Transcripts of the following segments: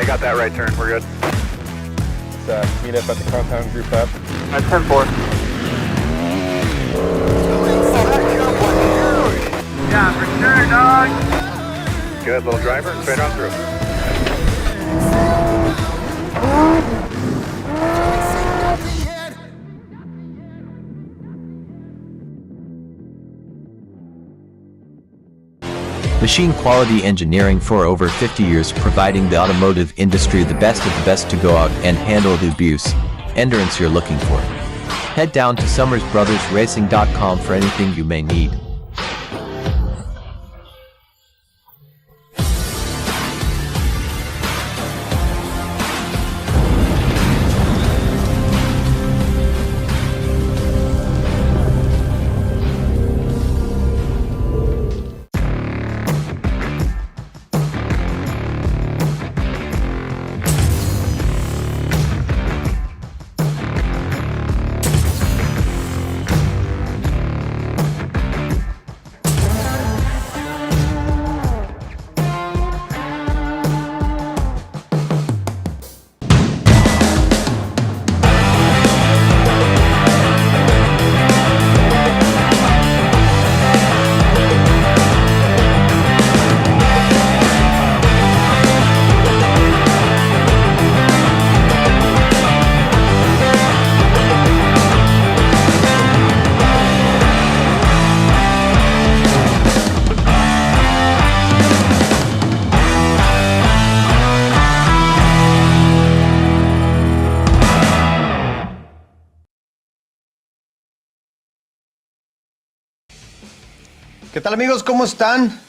got that right turn. We're good. Let's meet up at the compound, group up. That's 10-4. Yeah, for sure, dog. Good, little driver, straight on through. Machine quality engineering for over 50 years, providing the automotive industry the best of the best to go out and handle the abuse, endurance you're looking for. Head down to summersbrothersracing.com for anything you may need. ¿Qué tal, amigos? ¿Cómo están?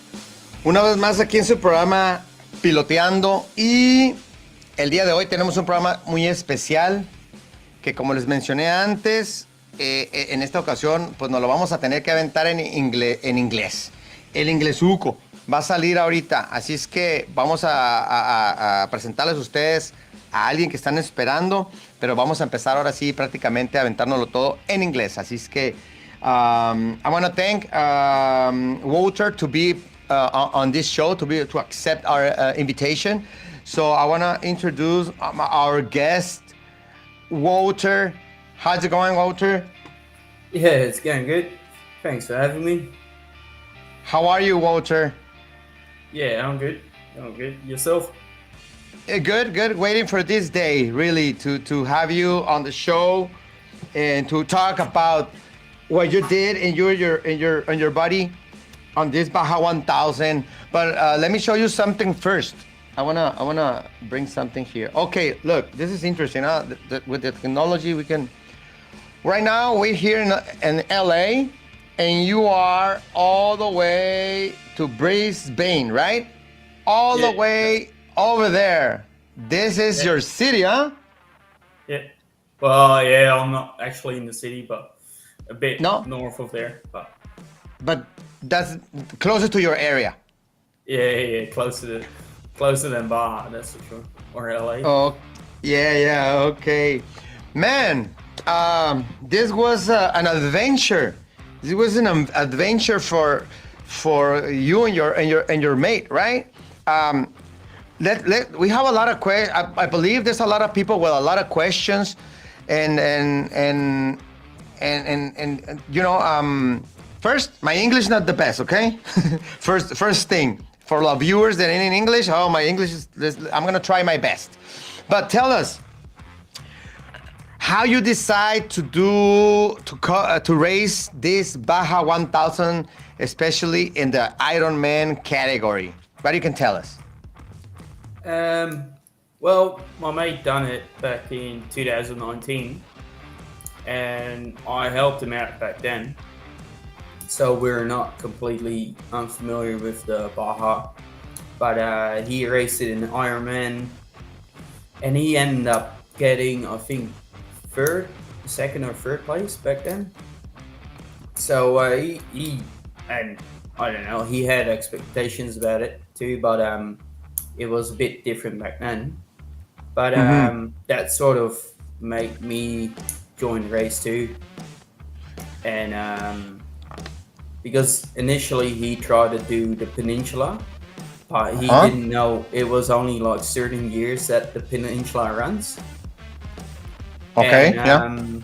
Una vez más aquí en su programa Piloteando, y el día de hoy tenemos un programa muy especial que, como les mencioné antes, en esta ocasión pues nos lo vamos a tener que aventar en inglés. El inglesuco va a salir ahorita, así es que vamos a presentarles a ustedes a alguien que están esperando, pero vamos a empezar ahora sí prácticamente a aventárnoslo todo en inglés, así es que I want to thank Wouter to be on this show, to accept our invitation. So I want to introduce our guest, Wouter. How's it going, Wouter? Yeah, it's going good. Thanks for having me. How are you, Wouter? Yeah, I'm good. I'm good. Yourself? Good. Waiting for this day, really, to have you on the show and to talk about what you did in your body on this Baja 1000. But let me show you something first. I wanna bring something here. Okay, look, this is interesting. Huh? With the technology, we can. Right now, we're here in LA, and you are all the way to Brisbane, right? All the way over there. This is your city, huh? Yeah. Well, yeah, I'm not actually in the city, but a bit north of there. But that's closer to your area. Yeah, closer than Baja, that's for sure, or LA. Oh, yeah, okay, man. This was an adventure. This was an adventure for you and your mate, right? We have a lot of questions. I believe there's a lot of people with a lot of questions, and you know, first, my English is not the best, okay? first thing, for the viewers that ain't in English, my English is, I'm gonna try my best. But tell us, how you decide to race this Baja 1000, especially in the Ironman category. What you can tell us? Well, my mate done it back in 2019, and I helped him out back then. So we're not completely unfamiliar with the Baja, but he raced it in Ironman, and he ended up getting, I think, second or third place back then. So he and I don't know, he had expectations about it too, but it was a bit different back then. But that sort of made me join the race too, and because initially he tried to do the peninsula, but he didn't know it was only like certain years that the peninsula runs. Okay, and,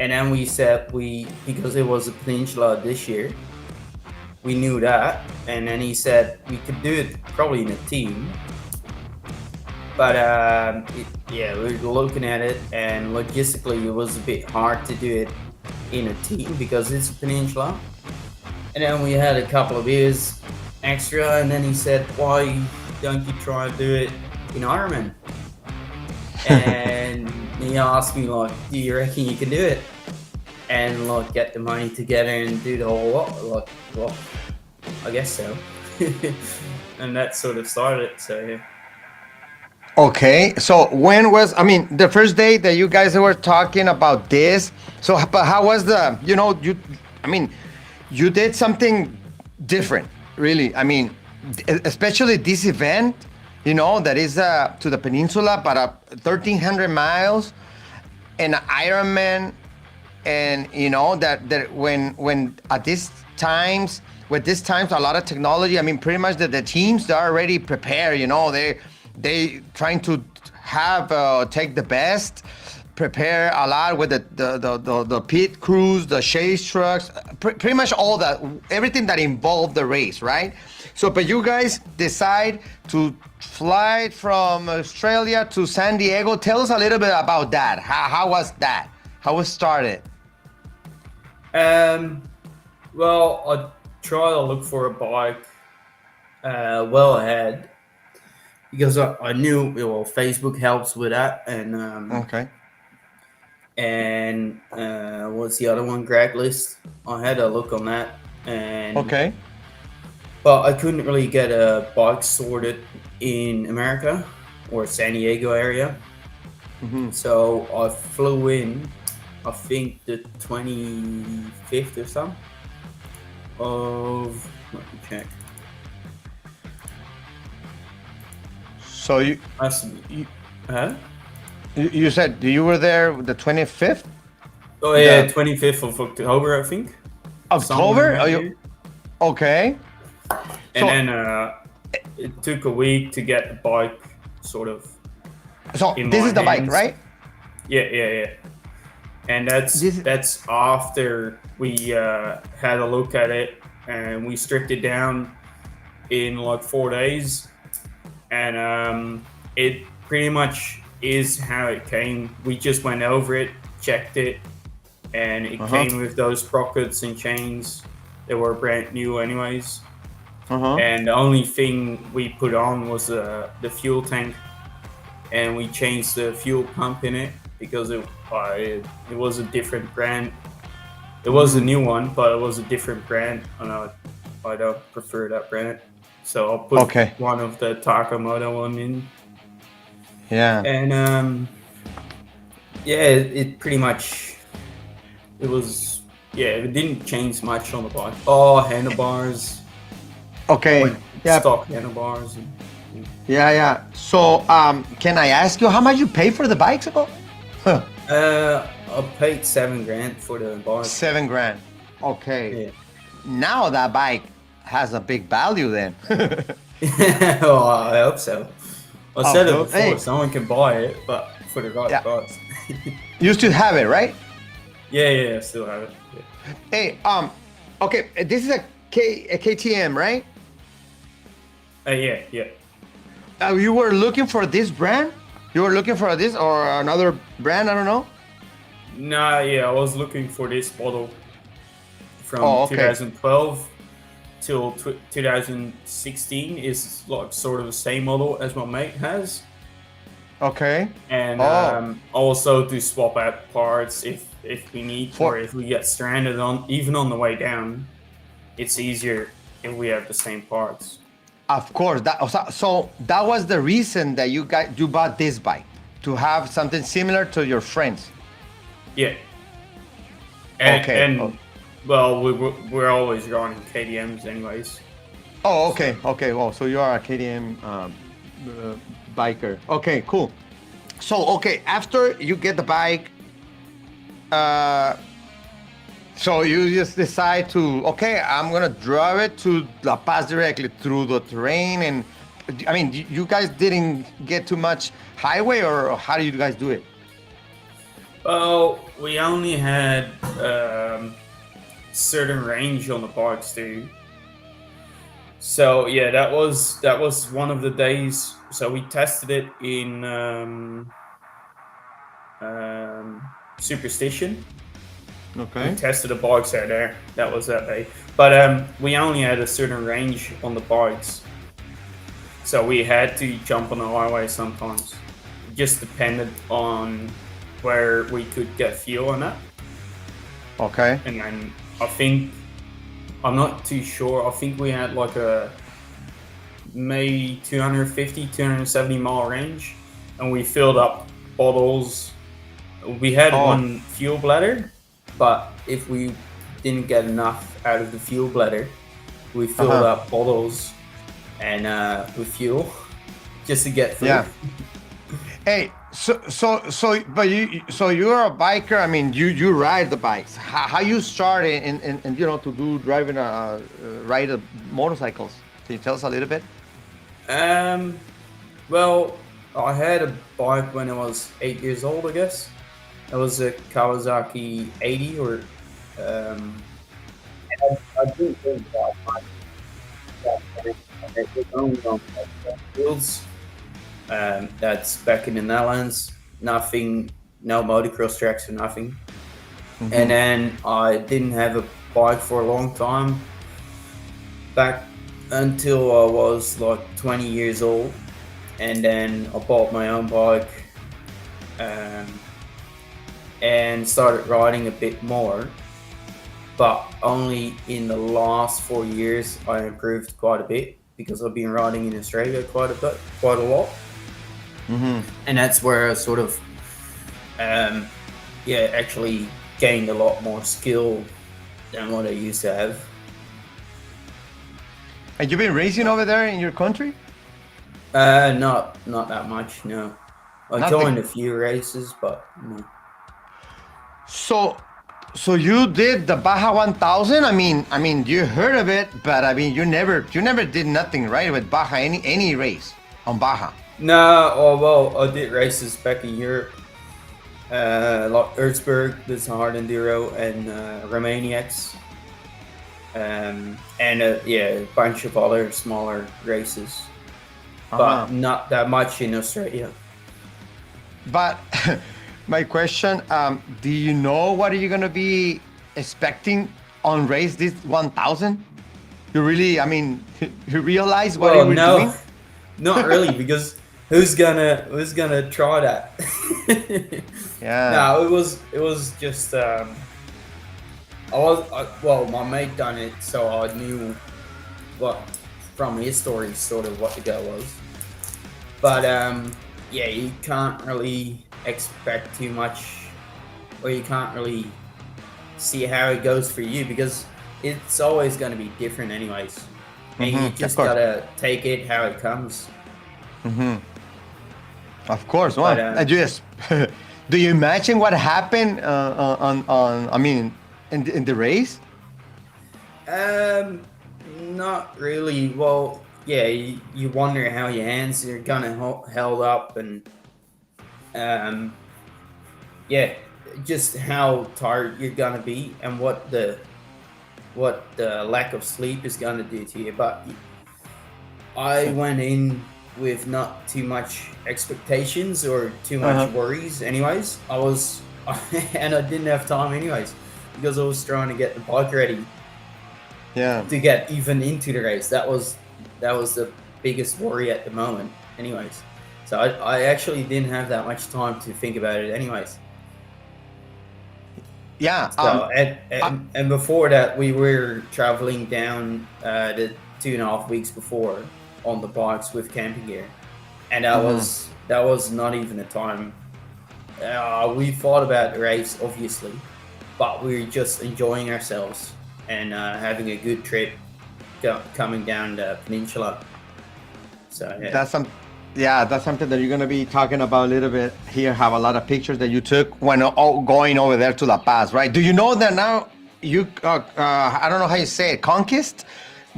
and then we said because it was a peninsula this year, we knew that, and then he said we could do it probably in a team. But we were looking at it, and logistically it was a bit hard to do it in a team because it's a peninsula. And then we had a couple of years extra, and then he said, why don't you try and do it in Ironman? And he asked me, like, do you reckon you can do it? And like get the money together and do the whole lot. Like, well, I guess so. And that sort of started it, so yeah. Okay, so when was, I mean, the first day that you guys were talking about this, so but how was the, you did something different, really. I mean, especially this event, that is to the peninsula, but 1,300 miles, and Ironman, and that when at these times, with these times, a lot of technology, I mean, pretty much the teams, they're already prepared, they trying to have take the best, prepare a lot with the pit crews, the chase trucks, pretty much all that, everything that involved the race, right? So, but you guys decide to fly from Australia to San Diego. Tell us a little bit about that. How was that? How was started? Well, I try to look for a bike well ahead. Because I knew, Facebook helps with that, and okay. And what's the other one? Craigslist. I had a look on that, and okay. But I couldn't really get a bike sorted in America or San Diego area. Mm-hmm. So I flew in, I think the 25th or something of. Let me check. So you said you were there the 25th? Oh yeah, 25th of October, I think. October? Are you okay? And then it took a week to get the bike sort of. So this is the bike, right? Yeah. And that's after we had a look at it, and we stripped it down in like 4 days. And it pretty much is how it came. We just went over it, checked it, and it came with those sprockets and chains. They were brand new anyways. And the only thing we put on was the fuel tank, and we changed the fuel pump in it because it was a different brand. It was a new one, but it was a different brand, and I don't prefer that brand. So I'll put one of the Takamoto one in. Yeah. And it pretty much, it didn't change much on the bike. Oh, handlebars. Okay. Stock handlebars. Yeah. So can I ask you how much you pay for the bicycle? I paid $7,000 for the bike. $7,000. Okay. Yeah. Now that bike has a big value then. Oh, I hope so. I said it before, hey. Someone can buy it, but for the right price. You still have it, right? Yeah, I still have it. Yeah. Hey, okay, this is a KTM, right? Yeah. You were looking for this brand? You were looking for this or another brand? I don't know. Nah, yeah, I was looking for this model from 2012 till 2016 is like sort of the same model as my mate has. Okay. And also to swap out parts if we need or if we get stranded on the way down, it's easier if we have the same parts. Of course. So that was the reason that you bought this bike, to have something similar to your friends. Yeah. Well, we're always running KTMs anyways. Oh, okay. Well, so you are a KTM biker. Okay, cool. So, after you get the bike, So you just decide to, okay, I'm gonna drive it to La Paz directly through the terrain, and I mean, you guys didn't get too much highway, or how do you guys do it? Well, we only had certain range on the bikes too. So yeah, that was one of the days. So we tested it in Superstition. Okay. We tested the bikes out there. That was that day. But we only had a certain range on the bikes. So we had to jump on the highway sometimes. It just depended on where we could get fuel on that. Okay. And then I'm not too sure. I think we had like a maybe 250, 270 mile range. And we filled up bottles. We had one fuel bladder. But if we didn't get enough out of the fuel bladder, we filled up bottles and with fuel just to get through. Yeah. Hey, but you're a biker. I mean, you ride the bikes. How you started and you know to do driving ride motorcycles? Can you tell us a little bit? Well, I had a bike when I was 8 years old, I guess. It was a Kawasaki 80 or I didn't think about it only on wheels. That's back in the Netherlands. Nothing, no motocross tracks or nothing. Mm-hmm. And then I didn't have a bike for a long time. Back until I was like 20 years old. And then I bought my own bike. And started riding a bit more, but only in the last 4 years I improved quite a bit because I've been riding in Australia quite a lot. Mm-hmm. And that's where I sort of actually gained a lot more skill than what I used to have. And you've been racing over there in your country? Not that much, no. I joined a few races, but no. So you did the Baja 1000? I mean, you heard of it, but I mean, you never did nothing, right, with Baja, any race on Baja? No, well, I did races back in Europe, like Erzberg, that's a hard enduro, and Romaniacs, and a bunch of other smaller races, but not that much in Australia. But my question, do you know what are you going to be expecting on race this 1000? You really, I mean, you realize what you were doing? Not really, because who's gonna try that? Yeah. No, it was just my mate done it, so I knew what from his story sort of what the go was. But you can't really expect too much, or you can't really see how it goes for you because it's always going to be different anyways. And you just gotta take it how it comes. Mm-hmm. Of course. Well, do you imagine what happened in the race? Not really. Well, yeah, you wonder how your hands are gonna held up, and just how tired you're gonna be, and what the lack of sleep is gonna do to you. But I went in with not too much expectations or too much worries. Anyways, and I didn't have time anyways because I was trying to get the bike ready. Yeah. To get even into the race. That was the biggest worry at the moment. Anyways, so I actually didn't have that much time to think about it. Anyways. Yeah. So and before that, we were traveling down the 2.5 weeks before on the bikes with camping gear, and that was not even a time. We thought about the race, obviously, but we were just enjoying ourselves and having a good trip coming down the peninsula. So that's something that you're going to be talking about a little bit here. Have a lot of pictures that you took when going over there to La Paz, right? Do you know that now you I don't know how you say it, conquest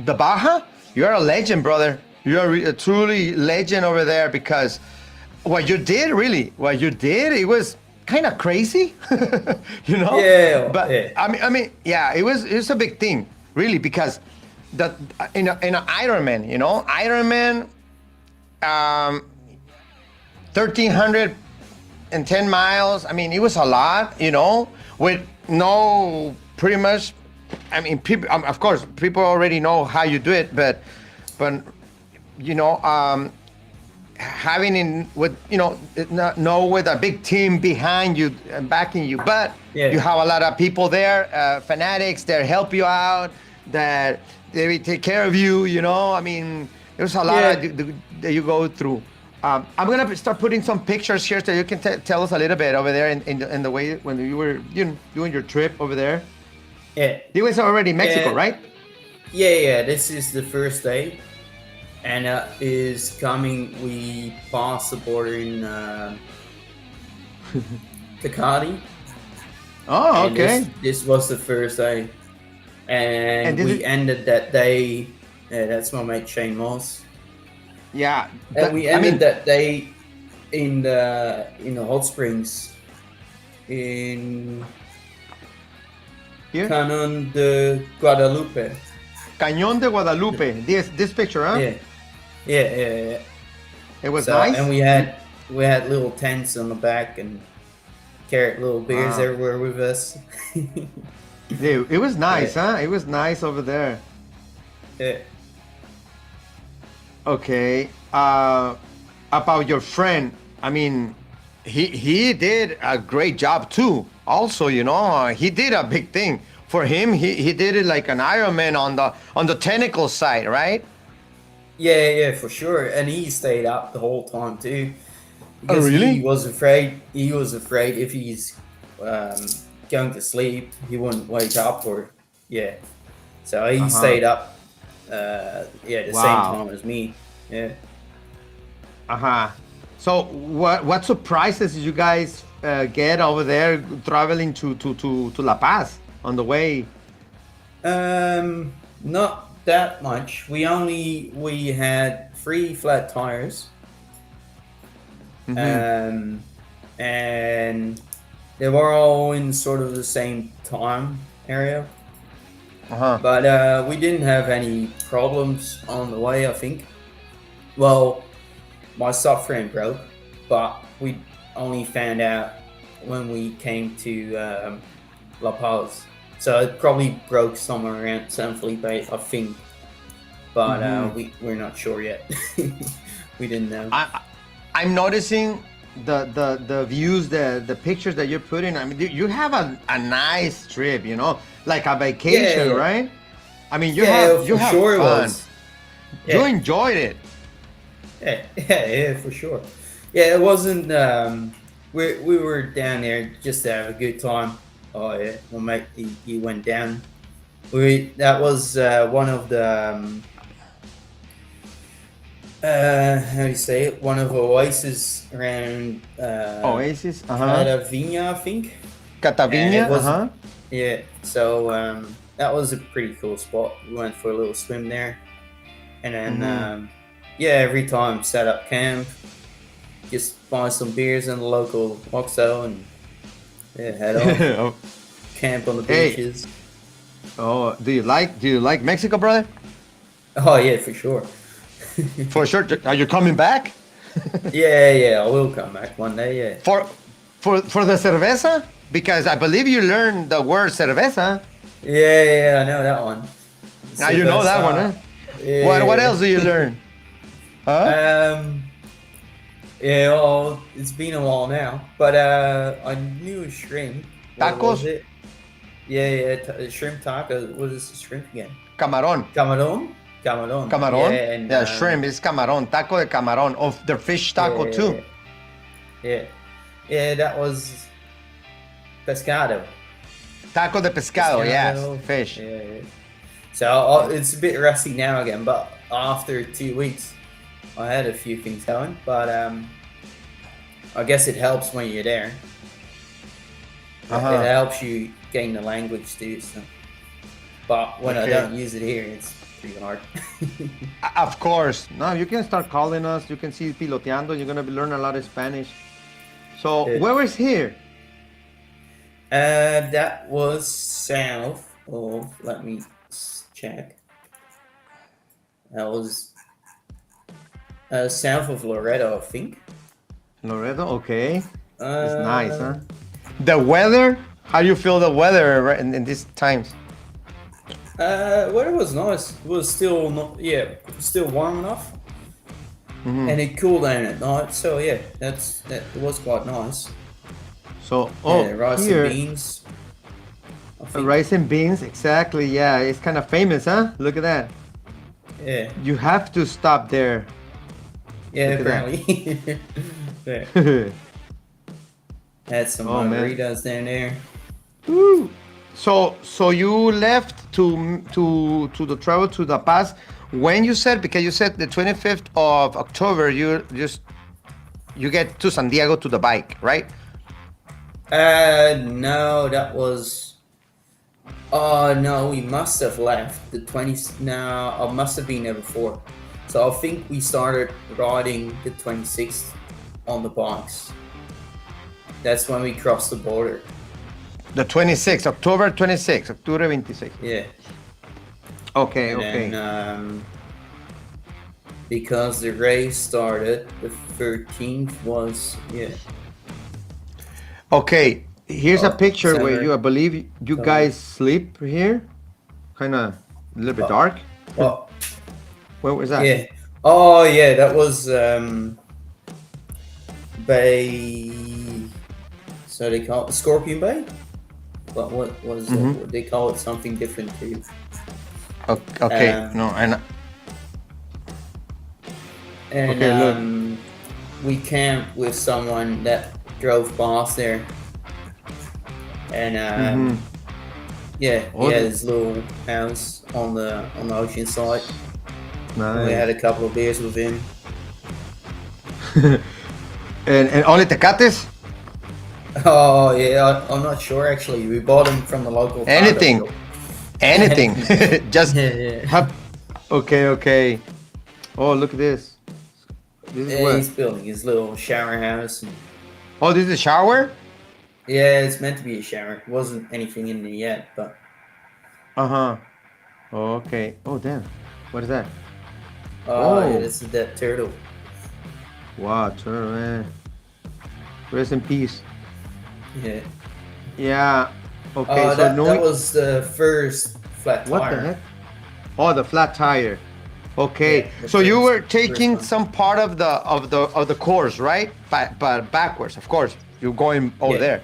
the Baja. You're a legend, brother. You're a truly legend over there, because what you did, it was kind of crazy, you know. Yeah, But yeah. I mean, yeah, it was a big thing, really, because the in an Ironman, you know, 1,310 miles. I mean, it was a lot, you know, with no pretty much. I mean, people, of course, people already know how you do it, but you know, having in with, you know, with a big team behind you and backing you, but Yeah. you have a lot of people there, fanatics that help you out, that they will take care of you. You know, I mean, there's a lot that you go through. I'm gonna start putting some pictures here so you can tell us a little bit over there in the way when you were doing your trip over there. Yeah. You guys are already in Mexico, Yeah. right? Yeah. This is the first day. And is coming. We passed the border in Tecate. Oh, And okay. This was the first day, and did we it- ended that day. Yeah, that's my mate Shane Moss. Yeah. And we ended that day in the hot springs in Here? Canon de Guadalupe. Cañón de Guadalupe. This picture, huh? Yeah. It was So, nice. and we had little tents on the back and carried little beers Wow. everywhere with us. Dude, it was nice, huh? It was nice over there. Yeah. Okay. About your friend, I mean, he did a great job too. Also, you know, he did a big thing. For him, he did it like an Ironman on the technical side, right? Yeah, for sure. And he stayed up the whole time too. Because really? he was afraid if he's going to sleep, he wouldn't wake up So he stayed up the Wow. same time as me. Yeah. So what surprises did you guys get over there traveling to La Paz on the way? Not that much. We had 3 flat tires. And they were all in sort of the same time area. But we didn't have any problems on the way, I think. Well, my subframe broke, but we only found out when we came to La Paz. So it probably broke somewhere around San Felipe, I think. But we're not sure yet. We didn't know. I'm noticing the views, the pictures that you're putting. I mean, you have a nice trip, you know, like a vacation, Yeah. right? I mean, you For have sure it fun. was. You Yeah. enjoyed it. Yeah, for sure. Yeah, it wasn't. We were down there just to have a good time. Oh yeah, my mate he went down. That was one of the how do you say it? One of the oases around Oasis, Cataviña, I think. Cataviña, And it was- Yeah, so that was a pretty cool spot. We went for a little swim there, and then every time set up camp, just buy some beers in the local Oxo and head off, camp on the Hey. beaches. Oh, do you like Mexico, brother? Oh yeah, for sure. For sure. Are you coming back Yeah, I will come back one day. Yeah. for the cerveza? Because I believe you learned the word cerveza. Yeah, I know that one. Now you know that one, huh? Yeah. What else do you learn? Huh? Yeah, well, it's been a while now, but I knew a shrimp. What Tacos? was it? Yeah, shrimp taco. What is shrimp again? Camarón. Camarón. Camarón? Yeah, and, Shrimp is camarón. Taco de camarón. Of the fish taco too. Yeah, that was pescado. Taco de pescado, yes. Pescado. Fish. Yeah. So it's a bit rusty now again, but after 2 weeks, I had a few things going. But I guess it helps when you're there. It helps you gain the language too. So. But when I Okay. don't use it here, it's pretty hard. Of course. No, you can start calling us. You can see Piloteando. You're gonna learn a lot of Spanish. So Yeah. where was here? That was south of, let me check. That was south of Loreto, I think. Loreto. Okay. It's nice, huh? Uh, The weather. How do you feel the weather in these times? Weather was nice. It was still not, still warm enough, Mhm. and it cooled down at night. So yeah, that was quite nice. So Rice here, and beans. I think. rice and beans. Exactly. Yeah, it's kind of famous, huh? Look at that. Yeah, You have to stop there. yeah, Look at that. apparently. Yeah. Had some Oh, man. margaritas down there. Woo. So you left to the travel to the Paz when you said, because you said the 25th of October you get to San Diego to the bike, right? No, that was. Oh no, we must have left the 20th. No, I must have been there before. So I think we started riding the 26th on the bikes. That's when we crossed the border. The 26th, October 26th, October 26th. Yeah. Okay, And okay. then, because the race started, the 13th was, Okay, here's a picture where center. I believe you guys sleep here. Kind of a little bit dark. Oh, Where was that? yeah. Oh, yeah, that was Bay. So they call it Scorpion Bay? But what was it? They call it something different too. Okay, Um, and And Okay, look. we camped with someone that drove past there. And yeah, Oh, he had the- his little house on the ocean side. nice. We had a couple of beers with him. and only Tecates? Oh yeah, I'm not sure actually. We bought him from the local condo Anything. shop. Anything. Just Yeah. have. Okay. Oh, look at this. This is Yeah, what? he's building his little shower house. And, Oh, this is a shower? yeah, it's meant to be a shower. It wasn't anything in there yet, but Uh-huh. Okay. Oh, damn. What is that? oh, Oh. yeah, this is that turtle. Wow, turtle, man. Rest in peace. Yeah. Yeah. Okay, so that, no. that was the first flat What tire. the heck? Oh, the flat tire. Okay, Yeah, the so you first- were first taking one. some part of the course, right? But backwards, of course. You're going over Yeah. there.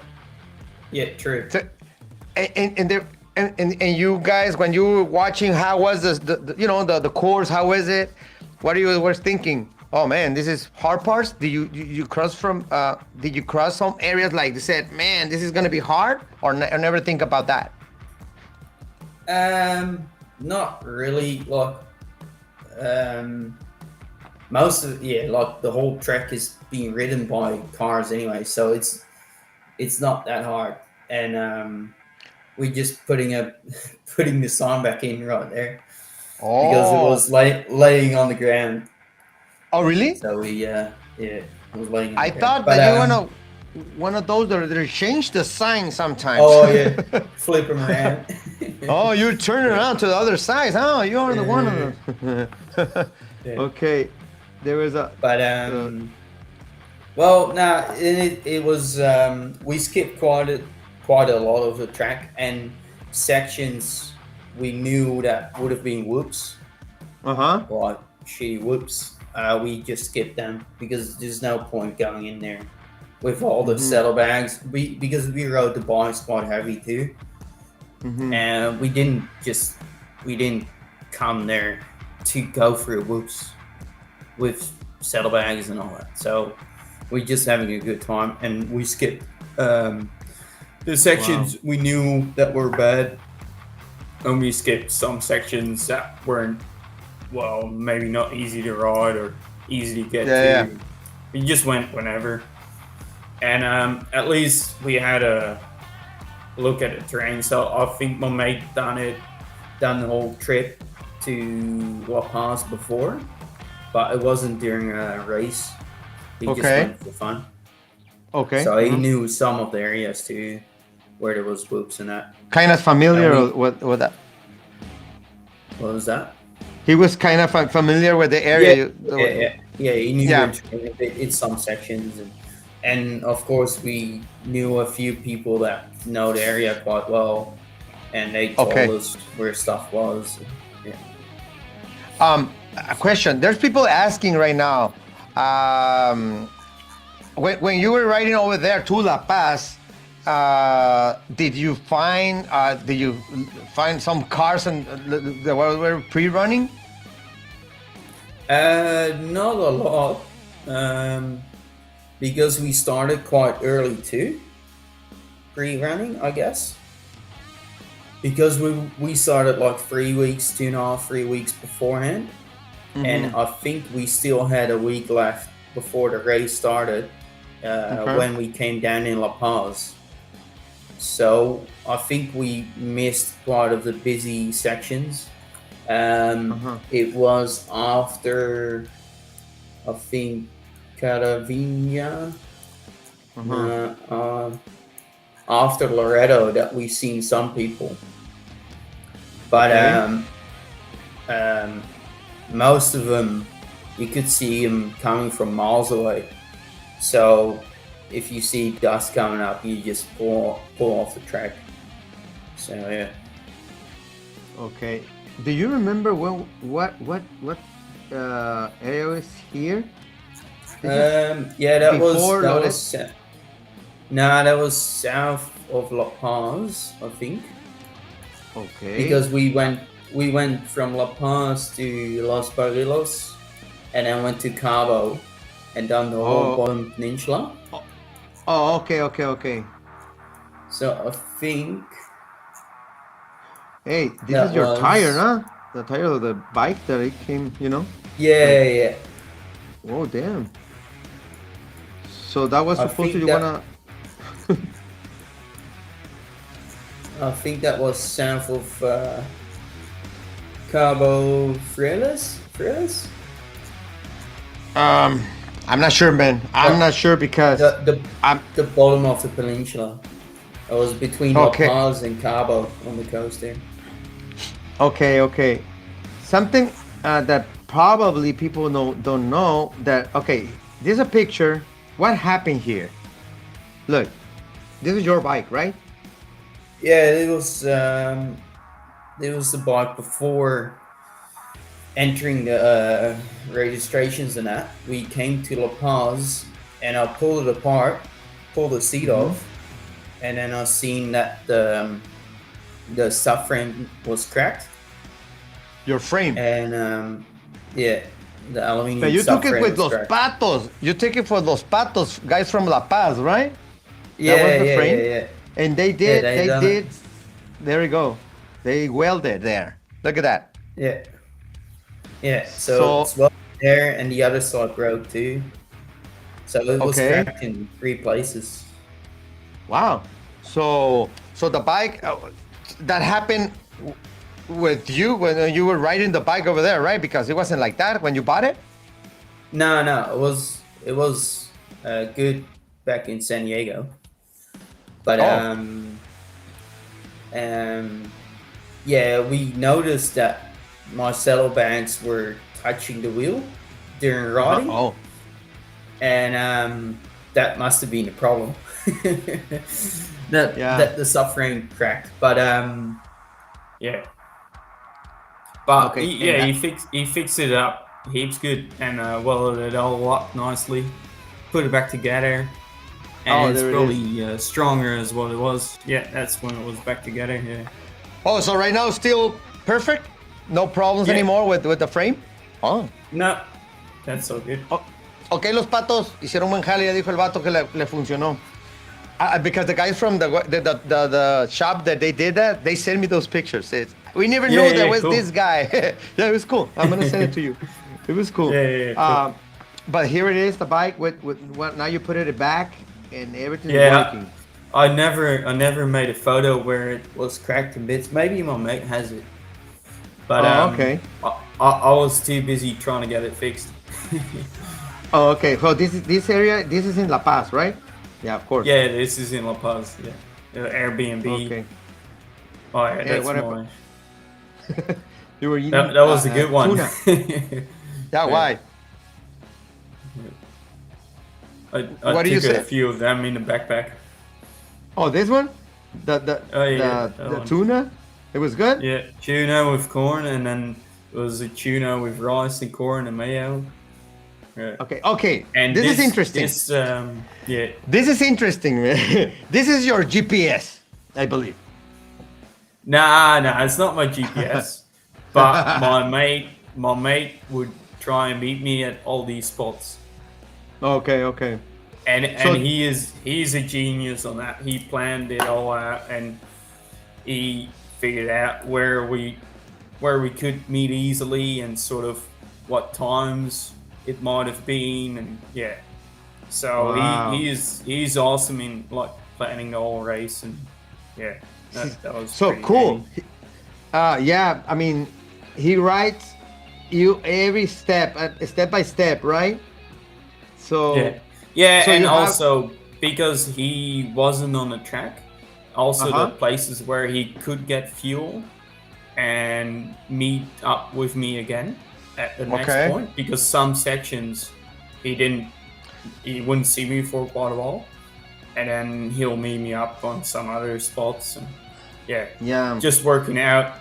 Yeah, true. So, and you guys, when you were watching, how was the course? How was it? What are you were thinking? Oh man, this is hard parts. Did you cross from? Did you cross some areas like you said, man, this is gonna be hard, or never think about that? Not really. Like, most of like the whole track is being ridden by cars anyway, so it's not that hard. And we just putting the sign back in right there because it was laying on the ground. Oh really? So we it was laying. On I the thought ground. that But, you one of those that they change the sign sometimes. Oh yeah, flip them around. Oh, you're turning around to the other side. Oh, you are the one of them. Yeah. Okay, there was a. But well, no, it was we skipped quite a lot of the track and sections we knew that would have been whoops, Uh-huh. like shitty whoops. We just skipped them because there's no point going in there with all the saddlebags. Because we rode the bikes quite heavy too, and we didn't come there to go through whoops with saddlebags and all that. So we're just having a good time, and we skipped the sections we knew that were bad, and we skipped some sections that weren't, well, maybe not easy to ride or easy to get to. Yeah. We just went whenever, and at least we had a look at the terrain. So I think my mate done it done the whole trip to La Paz before, but it wasn't during a race. He just went for fun. Okay. So he knew some of the areas too, where there was whoops and that. Kind of familiar with that. What was that? He was kind of familiar with the area. Yeah, he knew in some sections, and of course we knew a few people that know the area quite well, and they told us where stuff was. Yeah. A question. There's people asking right now. When you were riding over there to La Paz, did you find some cars that were pre-running? Not a lot, because we started quite early too, pre-running, I guess. Because we started like 3 weeks, 2.5, 3 weeks beforehand, and I think we still had a week left before the race started when we came down in La Paz. So I think we missed part of the busy sections. It was after, I think, Caravina, after Loreto that we seen some people. But most of them, you could see them coming from miles away. So if you see dust coming up, you just pull off the track. So yeah. Okay. Do you remember what area was here? Yeah, that was south of La Paz, I think. Okay. Because we went from La Paz to Los Barrilos, and then went to Cabo, and down the whole bottom peninsula. Oh, okay. So I think. Hey, this is your tire, huh? The tire of the bike that it came, Yeah. Oh, damn. So that was supposed to, I think that was south of Cabo Frieles? I'm not sure, man. I'm not sure because the bottom of the peninsula. It was between La Paz and Cabo on the coast there. Okay. Something that probably people don't know that. Okay, there's a picture. What happened here? Look, this is your bike, right? Yeah, it was the bike before entering the registrations and that. We came to La Paz and I pulled it apart, pulled the seat off, and then I seen that the subframe was cracked. Your frame. And the aluminum. But you took it with Los Patos. You took it for Los Patos, guys from La Paz, right? That was the frame. Yeah. And they did. There we go. They welded there. Look at that. Yeah. So it's welded there, and the other side broke too. So it was cracked in 3 places. Wow. So the bike that happened with you when you were riding the bike over there, right? Because it wasn't like that when you bought it. No. It was good back in San Diego. But we noticed that my saddlebags were touching the wheel during riding. And that must have been a problem. that the subframe cracked. But But he fixed it up heaps good and welded it all up nicely, put it back together, and it's probably stronger as what it was. Yeah, that's when it was back together. Yeah. Oh, so right now still perfect? No problems anymore with the frame? Oh. No, that's all good. Ok, los Patos hicieron buen jale, ya dijo el vato que le funcionó. Because the guys from the shop that they did that, they sent me those pictures. We never knew there was this guy. Yeah, it was cool. I'm gonna send it to you. It was cool. Cool. But here it is, the bike with what? Now you put it back and everything's working. I never made a photo where it was cracked to bits. Maybe my mate has it. But okay. I was too busy trying to get it fixed. Oh, okay. So this area, this is in La Paz, right? Yeah, of course. Yeah, this is in La Paz. Yeah, Airbnb. Okay. Oh yeah, Hey, that's what mine. You were eating. That was a good one. Tuna. Yeah, why? I What do you took a say? few of them in the backpack. Oh, this one? Oh, yeah, that the one. tuna? It was good? Yeah, tuna with corn, and then it was a tuna with rice and corn and mayo. Yeah. Okay. And this is interesting. Yeah. This is interesting, man. This is your GPS, I believe. Nah, it's not my GPS. But my mate would try and meet me at all these spots. Okay. And So- he's a genius on that. He planned it all out, and he figured out where we could meet easily and sort of what times it might have been, and yeah. So Wow. he's awesome in like planning the whole race, and yeah, that was So pretty cool. handy. Yeah, I mean, he writes you every step by step, right? So Yeah, So and you have- also because he wasn't on the track, also the places where he could get fuel and meet up with me again at the next Okay. point, because some sections he wouldn't see me for quite a while, and then he'll meet me up on some other spots, and yeah. just working out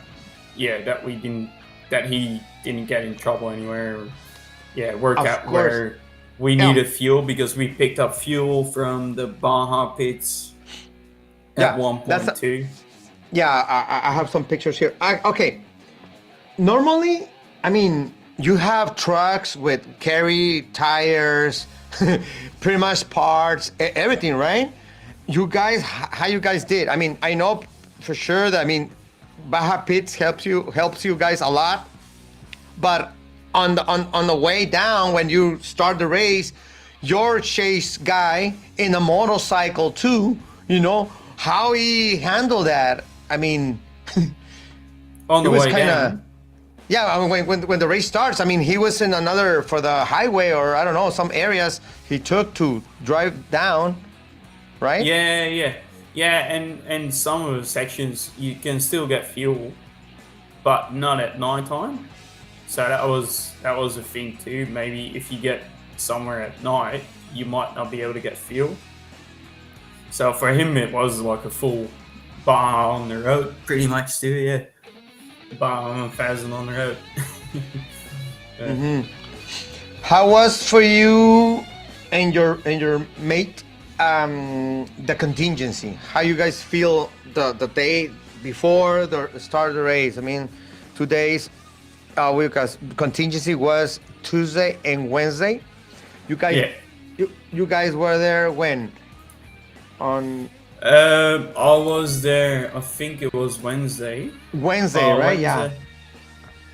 that he didn't get in trouble anywhere, or work Of out course. where we needed fuel, because we picked up fuel from the Baja pits Yeah, at one that's point too. Yeah, I have some pictures here. Okay. Normally, I mean, you have trucks with carry tires, pretty much parts, everything, right? You guys, how you guys did? I mean, I know for sure that, I mean, Baja Pits helps you guys a lot, but on the way down, when you start the race, your chase guy in a motorcycle too, you know, how he handled that. I mean, On the it was way kind down. of, yeah. I mean, when the race starts, I mean, he was in another for the highway, or I don't know, some areas he took to drive down, right? Yeah, and some of the sections you can still get fuel, but not at nighttime. So that was a thing too. Maybe if you get somewhere at night, you might not be able to get fuel. So for him, it was like a full bar on the road, pretty much too. Yeah, bar on 1,000 on the road. How was for you and your mate the contingency? How you guys feel the day before the start of the race? I mean, 2 days. Because contingency was Tuesday and Wednesday. You guys, you guys were there when? On I was there. I think it was Wednesday. Wednesday, Oh, right? Wednesday.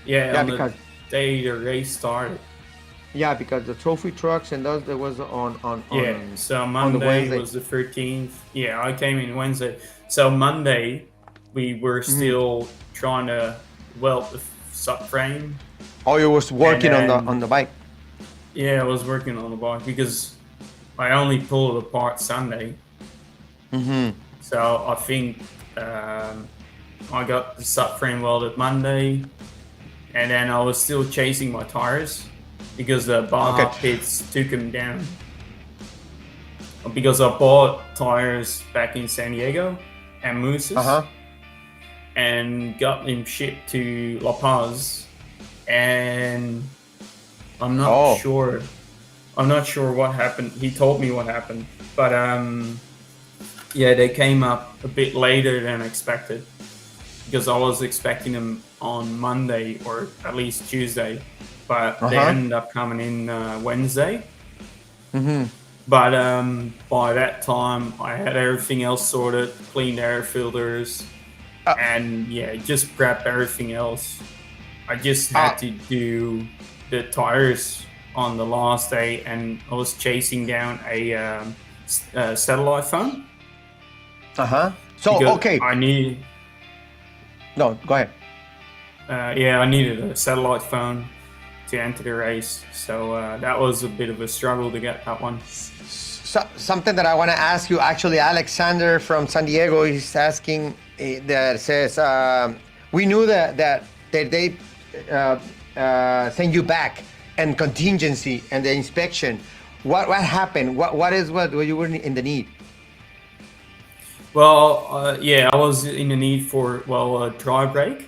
Yeah, Yeah, on because the day the race started. yeah, because the trophy trucks and those that was on Yeah, so the Monday Wednesday. was the 13th. Yeah, I came in Wednesday. So Monday, we were still trying to weld the subframe. Oh, you was working And on the bike. Yeah, I was working on the bike because I only pulled it apart Sunday. So I think I got the subframe welded Monday, and then I was still chasing my tires because the Baja pits took them down. Because I bought tires back in San Diego and Mooses, and got them shipped to La Paz, and I'm not sure. I'm not sure what happened. He told me what happened, but yeah, they came up a bit later than expected because I was expecting them on Monday or at least Tuesday, but they ended up coming in Wednesday. But by that time, I had everything else sorted, cleaned air filters, and yeah, just prep everything else. I just had to do the tires on the last day, and I was chasing down a satellite phone. So because okay. I need. No, go ahead. I needed a satellite phone to enter the race, so that was a bit of a struggle to get that one. Something that I want to ask you, actually, Alexander from San Diego is asking that says, we knew that they send you back and contingency and the inspection. What happened? What you were in the need? Well, I was in the need for a dry brake,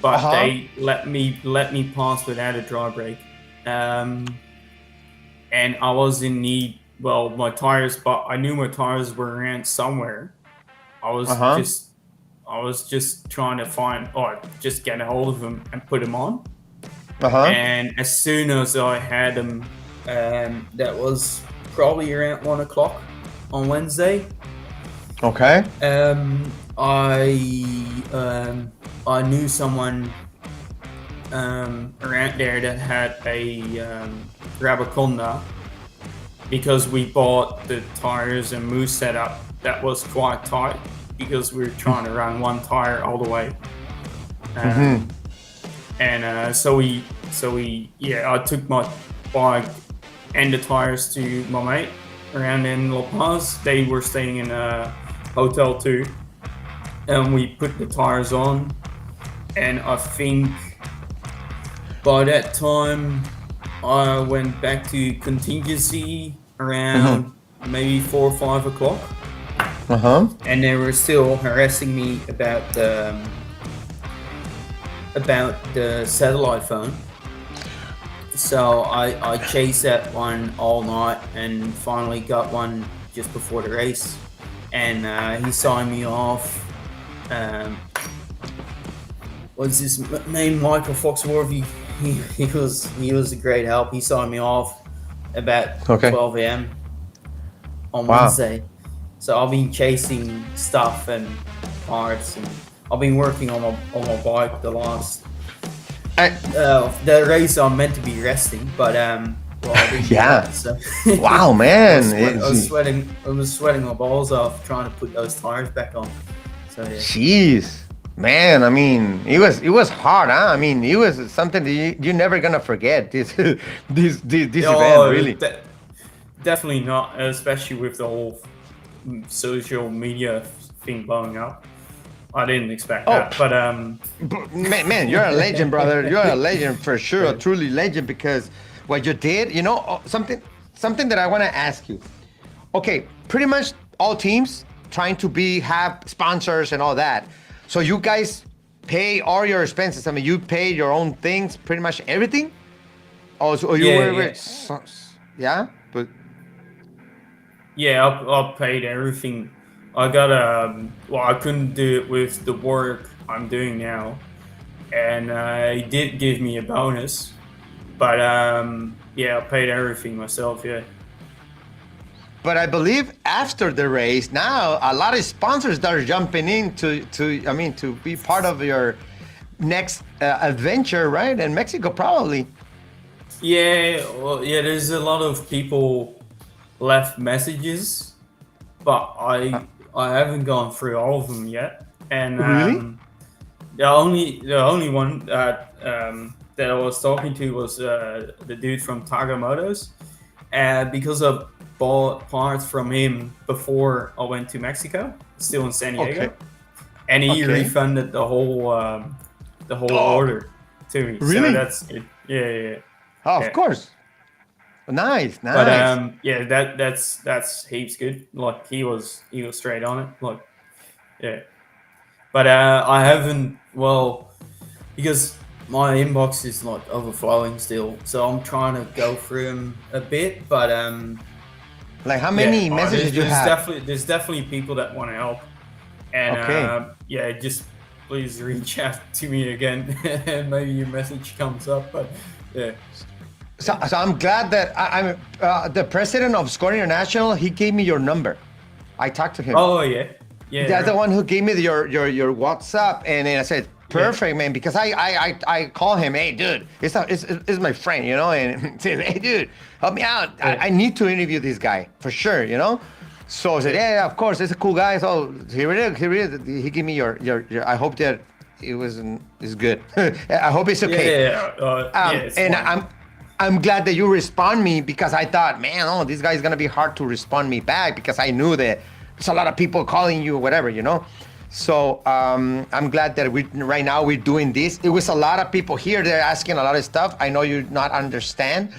but they let me pass without a dry brake, and I was in need. Well, my tires, but I knew my tires were around somewhere. I was just trying to find, just get a hold of them and put them on. And as soon as I had them, that was probably around 1 o'clock on Wednesday. Okay. I knew someone around there that had a Rabaconda, because we bought the tires and mousse setup that was quite tight because we were trying to run one tire all the way. And so I took my bike and the tires to my mate around in La Paz. They were staying in a hotel too, and we put the tires on, and I think by that time I went back to contingency around maybe 4 or 5 o'clock. And they were still harassing me about the satellite phone. So I chased that one all night and finally got one just before the race. And he signed me off. What's his name? Michael Foxworthy. He was a great help. He signed me off about 12 a.m. on Wednesday. So I've been chasing stuff and parts, and I've been working on my bike the last. The race I'm meant to be resting, but I didn't do that, so. Wow, man! I was sweating my balls off trying to put those tires back on. So yeah. Jeez, man! I mean, it was hard, huh? I mean, it was something that you're never gonna forget. This event, really. Definitely not, especially with the whole social media thing blowing up. I didn't expect that, but man, you're a legend, brother. You're a legend for sure, a truly legend, because what you did, something that I want to ask you. Okay, pretty much all teams trying to have sponsors and all that. So you guys pay all your expenses. I mean, you pay your own things, pretty much everything. I paid everything. I got I couldn't do it with the work I'm doing now, and he did give me a bonus, but I paid everything myself. Yeah. But I believe after the race, now a lot of sponsors that are jumping in to be part of your next adventure, right? In Mexico, probably. Yeah, there's a lot of people left messages, but I haven't gone through all of them yet. And really? the only one that I was talking to was the dude from Targa Motos, because I bought parts from him before I went to Mexico, still in San Diego, and he refunded the whole order to me. Really? So that's it. Yeah. Oh, of course. Nice. But that's heaps good. Like he was straight on it. Like, yeah. But I haven't, because my inbox is like overflowing still, so I'm trying to go through them a bit. But like how many messages you have? There's definitely people that want to help, and just please reach out to me again, and maybe your message comes up. But yeah. So I'm glad that I'm the president of Score International. He gave me your number. I talked to him. Oh yeah. That's the one who gave me your WhatsApp, and then I said, perfect, man, because I call him, hey, dude, it's my friend, and says, hey, dude, help me out. I need to interview this guy for sure, So I said, yeah, of course, it's a cool guy. So here it is. He gave me your I hope that it's good. I hope it's okay. It's And fine. I'm glad that you respond me, because I thought, man, oh, this guy's gonna be hard to respond me back, because I knew that there's a lot of people calling you or whatever, you know. So I'm glad that right now we're doing this. It was a lot of people here. They're asking a lot of stuff. I know you not understand.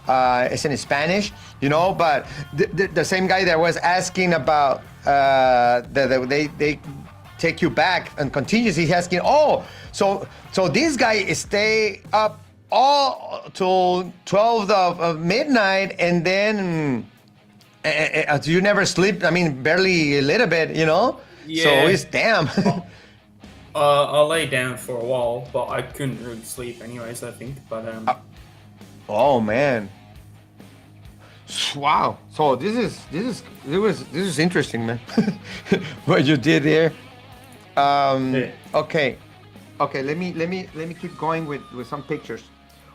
It's in Spanish, you know, but the same guy that was asking about they take you back and continues. He's asking, oh, so this guy stay up all till 12 of midnight, and then you never sleep. I mean, barely a little bit, you know. Yeah. So it's damn. I lay down for a while, but I couldn't really sleep anyways, I think. But Oh man. Wow. So this is interesting, man. What you did there. Yeah. Okay. Let me keep going with some pictures.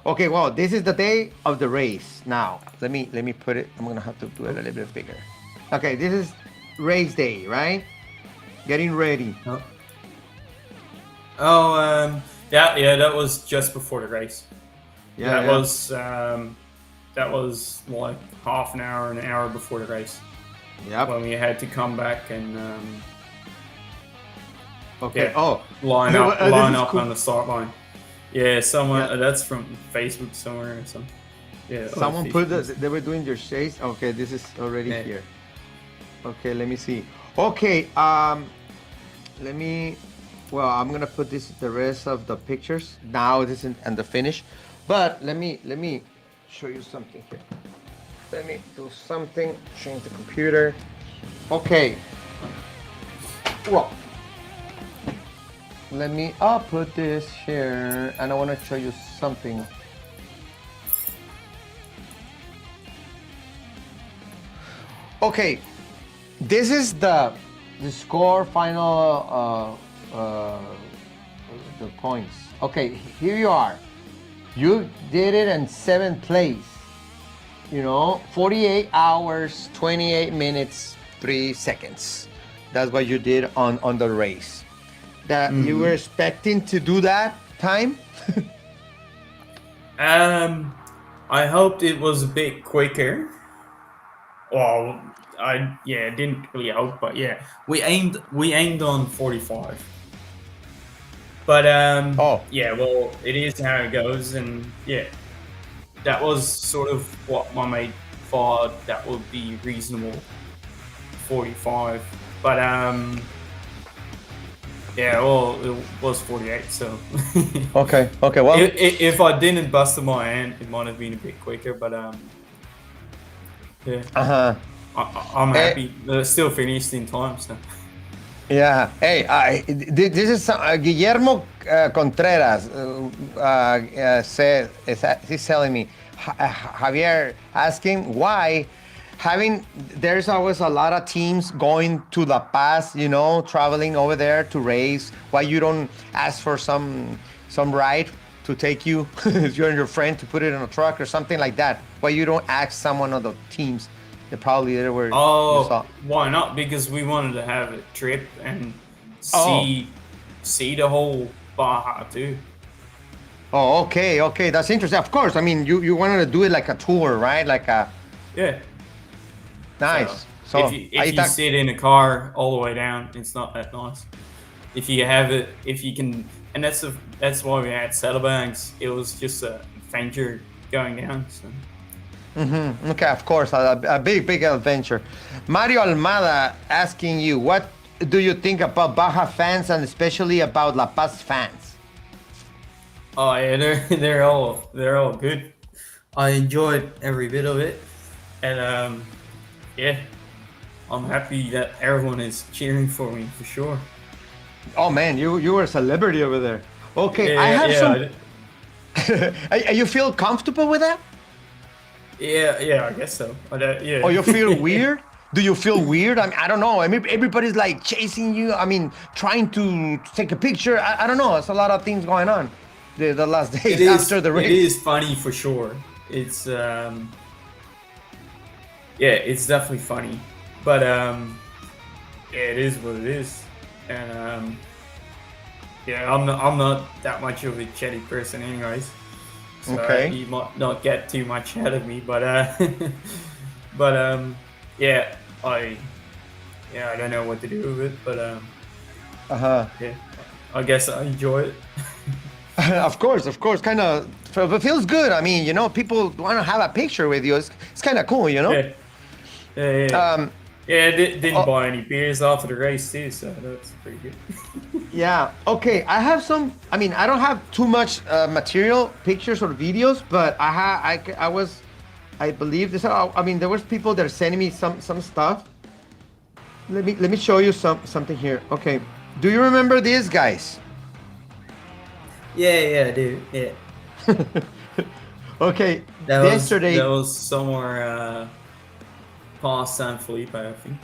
Okay. Well, this is the day of the race. Now let me put it. I'm gonna have to do it a little bit bigger. Okay. This is race day, right? Getting ready. Yeah, that was just before the race. Yeah. That was like half an hour before the race. Yep. When we had to come back and Okay. yeah, Oh. line This is up cool. on the start line. Yeah, someone Yeah. that's from Facebook somewhere or something. Yeah. Someone Facebook. put they were doing their chase. Okay, this is already Yeah. here. Okay, let me see. Okay, let me. Well, I'm gonna put the rest of the pictures now. This is and the finish, but let me show you something here. Let me do something. Change the computer. Okay. Well, let me. I'll put this here, and I want to show you something. Okay, this is the score final the points. Okay, here you are. You did it in 7th place. You know, 48 hours, 28 minutes, 3 seconds. That's what you did on the race. That you were expecting to do that time? I hoped it was a bit quicker. Well, I didn't really hope, but yeah, we aimed on 45. But yeah, well, it is how it goes, and yeah, that was sort of what my mate thought that would be reasonable, 45. But yeah, well, it was 48, so. Okay, well. If I didn't bust my hand, it might have been a bit quicker, but yeah. I'm happy. Still finished in time, so. Yeah. Hey, this is Guillermo Contreras said, he's telling me, Javier asking why there's always a lot of teams going to La Paz, you know, traveling over there to race. Why you don't ask for some ride to take you, you and your friend, to put it in a truck or something like that? Why you don't ask someone of the teams? They probably there were. Oh, why not? Because we wanted to have a trip and see the whole Baja too. Oh, okay, that's interesting. Of course, I mean you wanted to do it like a tour, right? Like a. Yeah. Nice. So if you sit in a car all the way down, it's not that nice. If you can, and that's why we had saddlebags. It was just a adventure going down. So. Okay, of course, a big adventure. Mario Almada asking you, what do you think about Baja fans and especially about La Paz fans? Oh yeah, they're all good. I enjoyed every bit of it, and yeah, I'm happy that everyone is cheering for me for sure. Oh man, you were a celebrity over there. Okay, Yeah, I have yeah, you feel comfortable with that? Yeah, I guess so. Yeah. Oh, you feel weird? Do you feel weird? I mean, I don't know. I mean, everybody's like chasing you. I mean, trying to take a picture. I don't know. It's a lot of things going on the last days after the race. It is funny for sure. It's yeah, it's definitely funny. But yeah, it is what it is. And yeah, I'm not that much of a chatty person, anyways. So Okay. you might not get too much out of me, but yeah, I don't know what to do with it, but yeah, I guess I enjoy it. Of course, kind of. It feels good. I mean, people want to have a picture with you. It's kind of cool, Yeah. Didn't buy any beers after the race too, so that's pretty good. Yeah. Okay. I have some. I mean, I don't have too much material, pictures or videos, but I believe this. I mean, there was people that are sending me some stuff. Let me show you something here. Okay. Do you remember these guys? Yeah, I do. Yeah. Okay. That Yesterday. was somewhere past San Felipe, I think.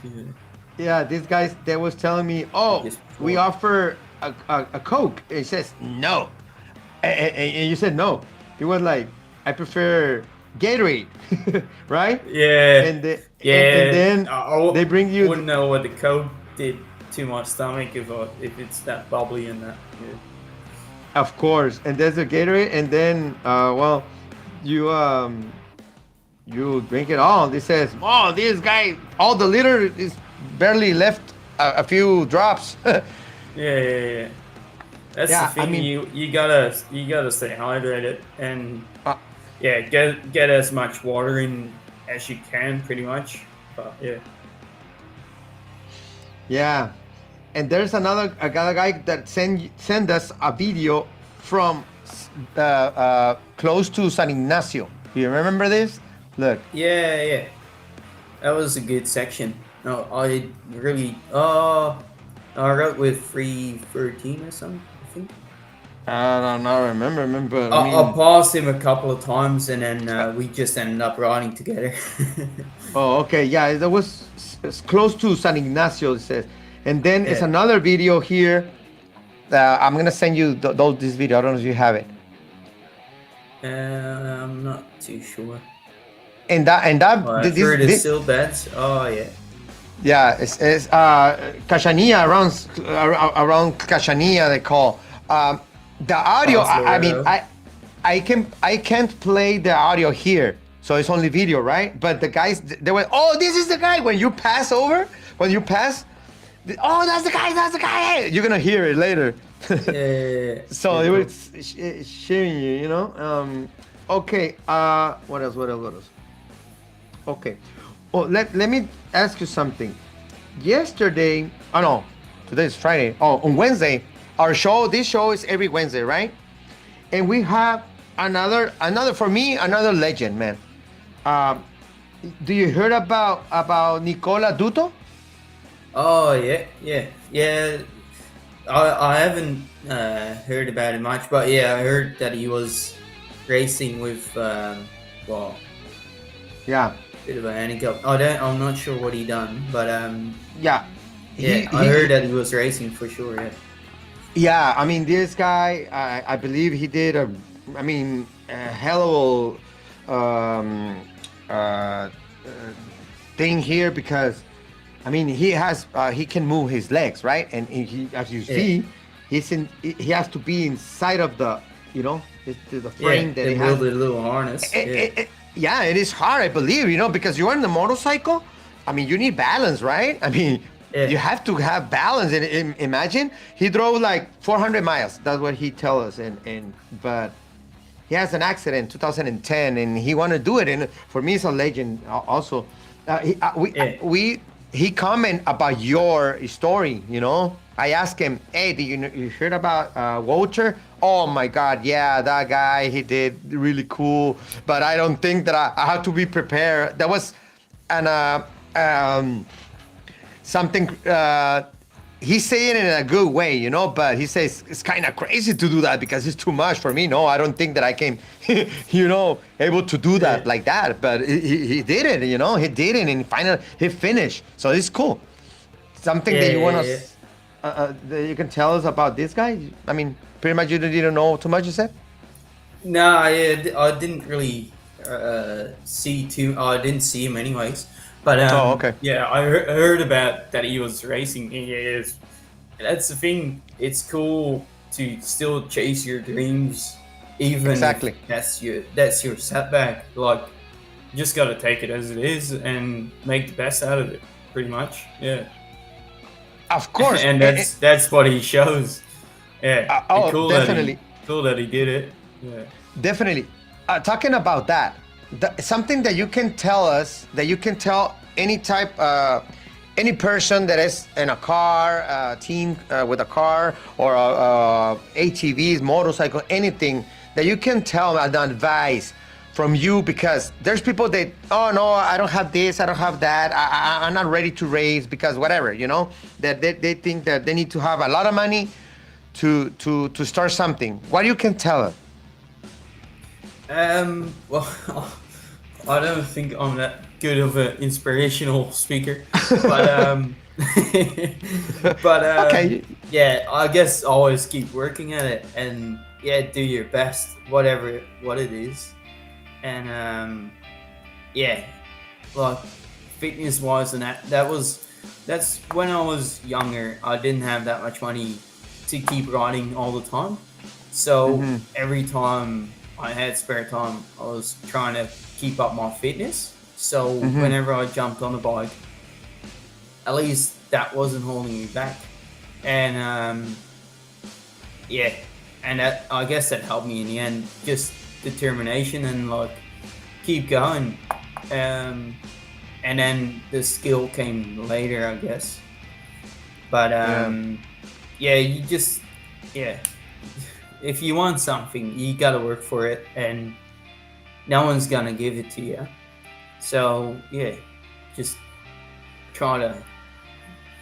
Yeah, these guys, they was telling me, we offer a Coke. It says no. And you said no. It was like, I prefer Gatorade, right? Yeah. And then they bring you. Wouldn't know what the Coke did to my stomach if it's that bubbly and that. Yeah. Of course. And there's a Gatorade, and then, you drink it all. It says, this guy, all the liter is barely left a few drops. Yeah. That's the thing. I mean, you gotta stay hydrated and get as much water in as you can, pretty much. But yeah. Yeah, and there's another guy that send us a video from close to San Ignacio. Do you remember this? Look. Yeah. That was a good section. No, I wrote with 313 or something, I think. I don't know, remember. I passed him a couple of times, and then we just ended up riding together. Oh, okay, yeah, that was close to San Ignacio, it says. And then it's another video here. I'm gonna send you this video. I don't know if you have it. I'm not too sure. And that this still beds. Oh yeah. Yeah, it's Cachanilla, around Cachanilla they call. The audio, I mean, I can't play the audio here, so it's only video, right? But the guys, they went, this is the guy. When you pass, that's the guy. You're gonna hear it later. Yeah. So it was sharing you, Okay, what else? Okay. Oh, let me ask you something. Yesterday, today is Friday. On Wednesday, this show is every Wednesday, right? And we have another for me, another legend, man. Do you heard about Nicola Duto? Oh yeah. I haven't heard about it much, but yeah, I heard that he was racing with Yeah. Bit of a handicap. I'm not sure what he done, but yeah. I heard that he was racing for sure. Yeah. Yeah, I mean, this guy, I believe he did a hell of a thing here because, I mean, he can move his legs, right? And he, as you see, he has to be inside of the frame that he has. Build a little harness. Yeah, it is hard, I believe, because you're on the motorcycle. I mean, you need balance, right? I mean, you have to have balance. And imagine he drove like 400 miles. That's what he tells us. But he has an accident in 2010, and he want to do it. And for me, it's a legend. Also, he comment about your story. I asked him, hey, you heard about Wouter? Oh my God, yeah, that guy, he did really cool. But I don't think that I have to be prepared. That was something, he's saying it in a good way, but he says it's kind of crazy to do that because it's too much for me. No, I don't think that I can, able to do that like that. But he did it, he did it, and finally he finished. So it's cool. Something that you want to... that you can tell us about this guy? I mean, pretty much you didn't know too much, you said? No, I didn't really see I didn't see him anyways. But okay. Yeah, I heard about that he was racing. That's the thing. It's cool to still chase your dreams, even Exactly. if that's your setback. Like, you just gotta take it as it is and make the best out of it. Pretty much, yeah. Of course. And that's what he shows. Yeah. Oh, cool definitely. Cool that he did it. Yeah. Definitely. Talking about that, something that you can tell us, that you can tell any person that is in a car, team with a car, or ATVs, motorcycle, anything, that you can tell an advice from you, because there's people that, oh no, I don't have this, I don't have that, I'm not ready to race because whatever, that they think that they need to have a lot of money to start something. What you can tell us? Well, I don't think I'm that good of an inspirational speaker, but Okay. yeah, I guess always keep working at it, and yeah, do your best, what it is, and yeah, like fitness wise, and that's when I was younger. I didn't have that much money to keep riding all the time, so every time I had spare time, I was trying to keep up my fitness. So whenever I jumped on the bike, at least that wasn't holding me back. And yeah, and that, I guess that helped me in the end. Just determination and like keep going. And then the skill came later, I guess. But yeah, you just if you want something, you gotta work for it, and no one's gonna give it to you. So yeah, just try to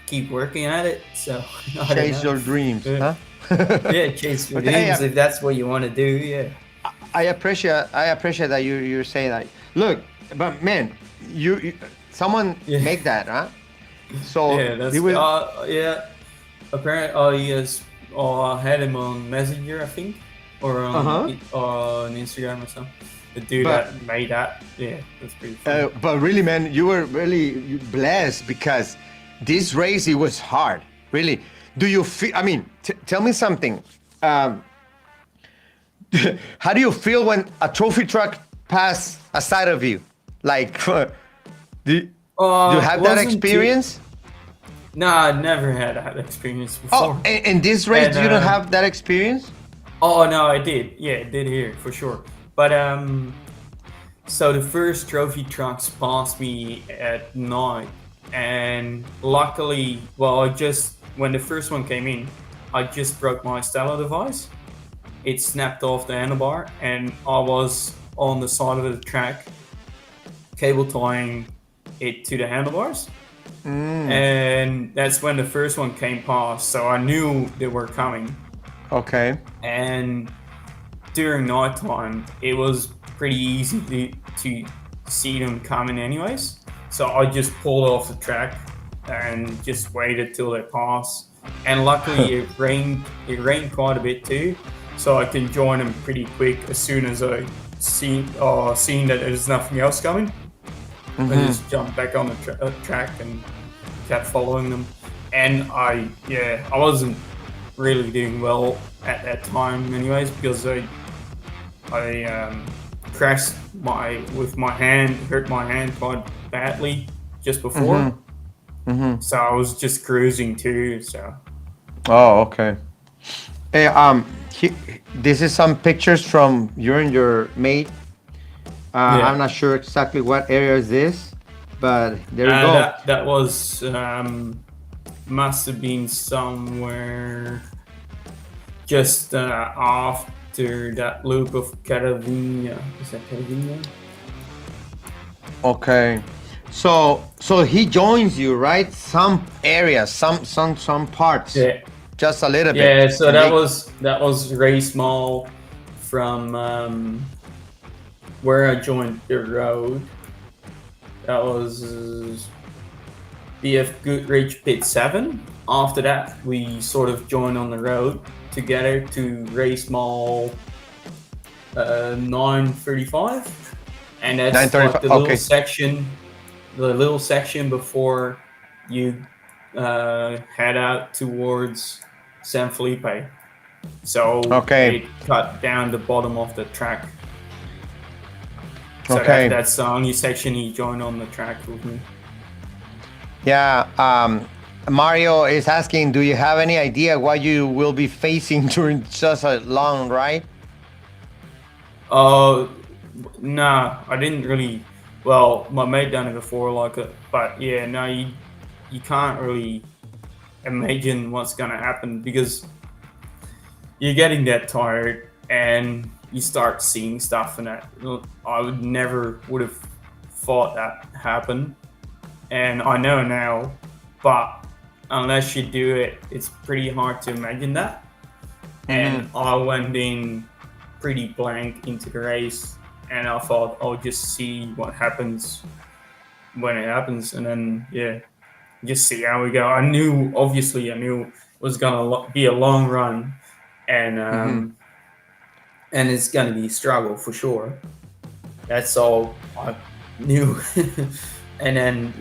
keep working at it. So Chase your dreams, huh? Yeah, chase your dreams if that's what you want to do. Yeah, I appreciate that you're saying that. Look, but man, you someone make that, huh? So yeah, that's yeah. Apparently, I had him on Messenger, I think, or on Instagram or something. The dude that made that, yeah, that's pretty funny. But really, man, you were really blessed, because this race, it was hard, really. Do you feel, I mean, tell me something. How do you feel when a trophy truck passed aside of you? Like, do you have that experience? No, I never had that experience before. Oh, in this race, you don't have that experience? Oh, no, I did. Yeah, I did here, for sure. But, so the first trophy trucks passed me at night. And luckily, well, when the first one came in, I just broke my stellar device. It snapped off the handlebar, and I was on the side of the track, cable tying it to the handlebars. And that's when the first one came past, so I knew they were coming. Okay. And during nighttime, it was pretty easy to see them coming anyways. So I just pulled off the track and just waited till they passed. And luckily it rained quite a bit too, so I can join them pretty quick as soon as I seen that there's nothing else coming. I just jumped back on the track and kept following them. And I wasn't really doing well at that time anyways, because I crashed with my hand, hurt my hand quite badly just before. So I was just cruising too. So. Oh, okay. Hey, this is some pictures from you and your mate. I'm not sure exactly what area is this, but there we go. That was must have been somewhere just after that loop of Carrera. Is that Carrera? Okay. So he joins you, right? Some areas, some parts. Yeah. Just a little bit. Yeah, so that was race mall from where I joined the road. That was BF Goodrich Pit 7. After that, we sort of joined on the road together to race mall 935. And that's like the little section before you head out towards San Felipe. So Okay. they cut down the bottom of the track. So Okay. that's the only section he joined on the track with me. Yeah. Mario is asking, do you have any idea what you will be facing during such a long ride? Nah, I didn't really. Well, my mate done it before, but yeah, no, you can't really imagine what's gonna happen because you're getting that tired and you start seeing stuff and that. I would have thought that happened, and I know now, but unless you do it, it's pretty hard to imagine that. And I went in pretty blank into the race, and I thought I'll just see what happens when it happens, and then just see how we go. I knew it was gonna be a long run, and it's gonna be a struggle for sure. That's all I knew. And then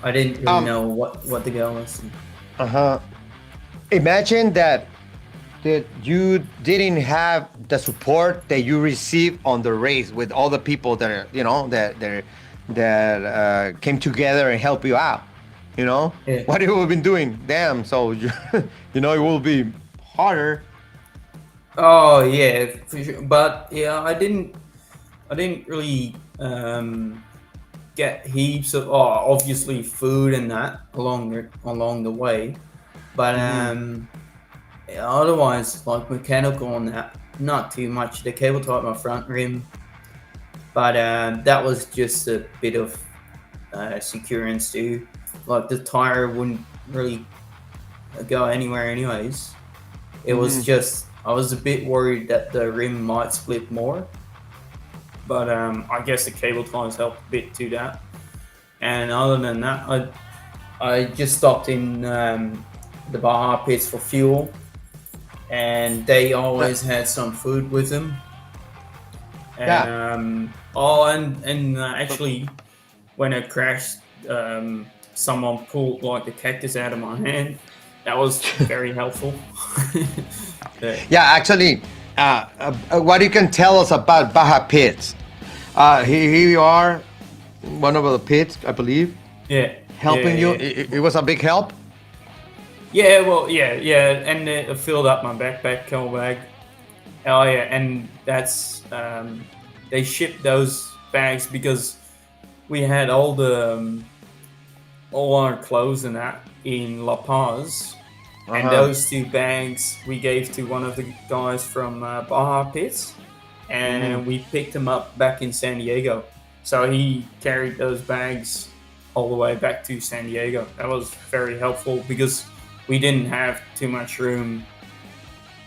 I didn't really know what the goal was. Imagine that you didn't have the support that you received on the race with all the people that are, that came together and help you out. What have you been doing? Damn. So it will be harder. Oh yeah, for sure. But yeah, I didn't really get heaps of obviously food and that along the way, but otherwise, like mechanical and that, not too much. The cable tied my front rim, but that was just a bit of securance too. Like the tire wouldn't really go anywhere anyways. It was just, I was a bit worried that the rim might split more, but I guess the cable ties helped a bit to that. And other than that, I just stopped in the Baja pits for fuel, and they always had some food with them. And actually, when I crashed, someone pulled like the cactus out of my hand. That was very helpful. Yeah, actually, what you can tell us about Baja pits? Here you are, one of the pits, I believe. Yeah. Helping you. It was a big help. Yeah, well, yeah, and it filled up my backpack, camel bag. Oh yeah, and that's they shipped those bags because we had all our clothes and that in La Paz, and those 2 bags we gave to one of the guys from Baja Pits, and we picked them up back in San Diego. So he carried those bags all the way back to San Diego. That was very helpful because we didn't have too much room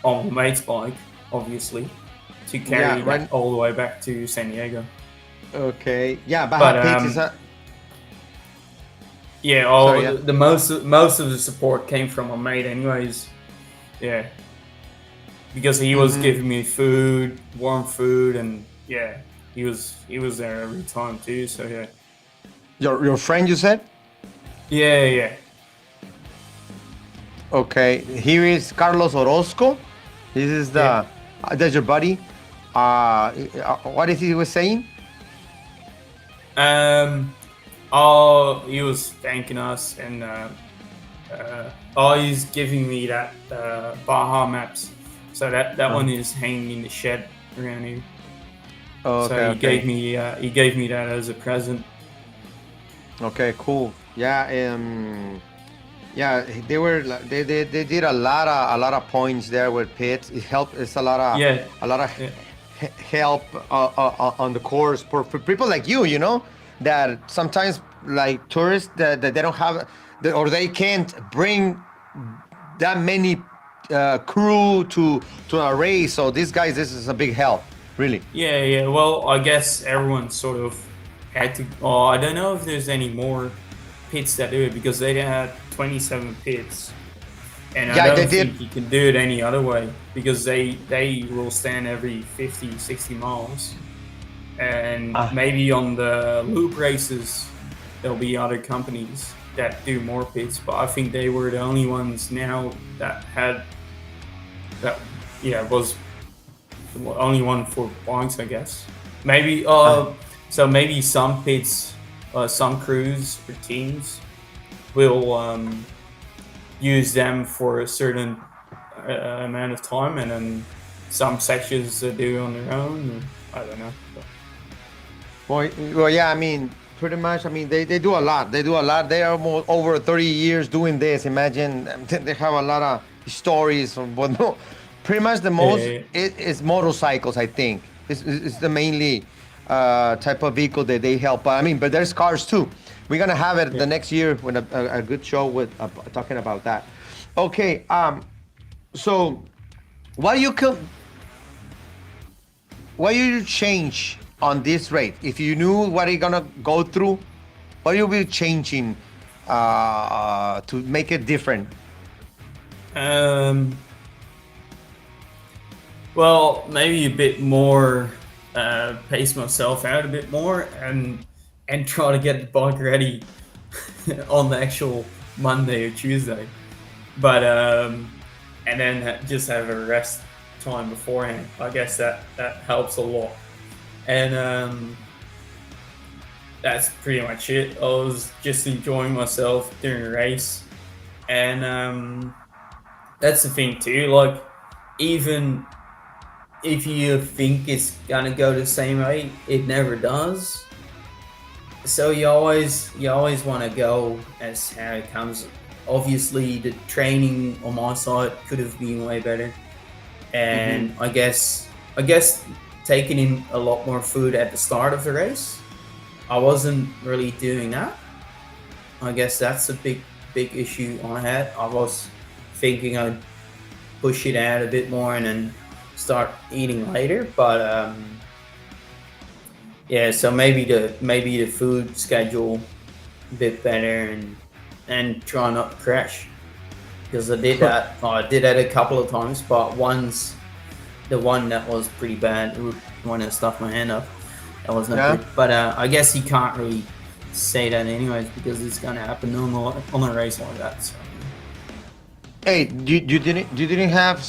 on the mate's bike, obviously, to carry that all the way back to San Diego. Okay. Yeah, Baja Pits is a... Yeah, the most of the support came from my mate anyways. Yeah. Because he was giving me food, warm food, and he was there every time too, so yeah. Your friend, you said? Yeah. Okay, here is Carlos Orozco. This is that's your buddy. What is he was saying? He was thanking us, and he's giving me that Baja maps. So that one is hanging in the shed around here. Oh, okay. So he gave me that as a present. Okay, cool. Yeah, they did a lot of points there with pits. It helped. It's a lot of help on the course for people like you know, that sometimes like tourists that they don't have or they can't bring that many crew to a race. So these guys, this is a big help, really. Yeah. Well, I guess everyone sort of had to. Oh, I don't know if there's any more pits that do it because they had 27 pits, and I don't think you can do it any other way because they will stand every 50-60 miles, and maybe on the loop races there'll be other companies that do more pits, but I think they were the only ones now that had that was the only one for bikes, I guess. Maybe so maybe some pits, some crews or teams will use them for a certain amount of time, and then some sections they do on their own. Or, I don't know. Well, yeah, I mean, pretty much. I mean, they do a lot. They do a lot. They are over 30 years doing this. Imagine they have a lot of stories. But no, pretty much the most is motorcycles. I think it's the mainly type of vehicle that they help. I mean, but there's cars too. We're gonna have it the next year with a good show with talking about that. Okay. So, what do you change on this rate? If you knew what you're gonna go through, what you be changing to make it different? Well, maybe a bit more, pace myself out a bit more, and try to get the bike ready on the actual Monday or Tuesday. But and then just have a rest time beforehand. I guess that helps a lot. And that's pretty much it. I was just enjoying myself during the race, and that's the thing too. Like, even if you think it's gonna go the same way, it never does. So you always want to go as how it comes. Obviously, the training on my side could have been way better, and I guess taking in a lot more food at the start of the race. I wasn't really doing that. I guess that's a big issue I had. I was thinking I'd push it out a bit more and then start eating later, but yeah. So maybe the food schedule a bit better, and try not to crash, because I did that. I did that a couple of times, but the one that was pretty bad, when I stuffed my hand up, that was not good. But I guess you can't really say that anyways, because it's gonna happen on a race like that. So. Hey, you didn't have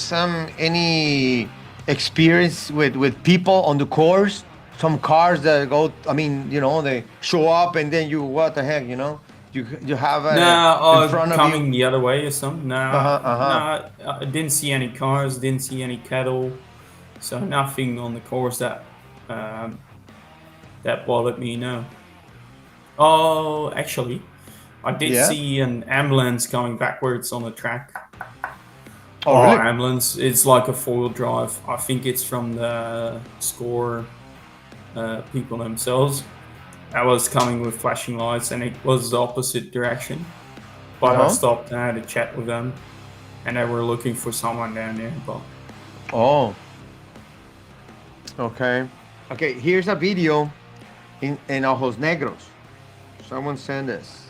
any experience with people on the course? Some cars that go, I mean, they show up and then what the heck, you have in front of coming you? the other way or something. No, I didn't see any cars, didn't see any cattle, so nothing on the course that bothered me. No. Oh, actually, I did see an ambulance going backwards on the track. Oh, really? Ambulance. It's like a four-wheel drive. I think it's from the score people themselves. I was coming with flashing lights, and it was the opposite direction. But I stopped and I had a chat with them, and they were looking for someone down there. But okay. Here's a video in Ojos Negros. Someone sent this.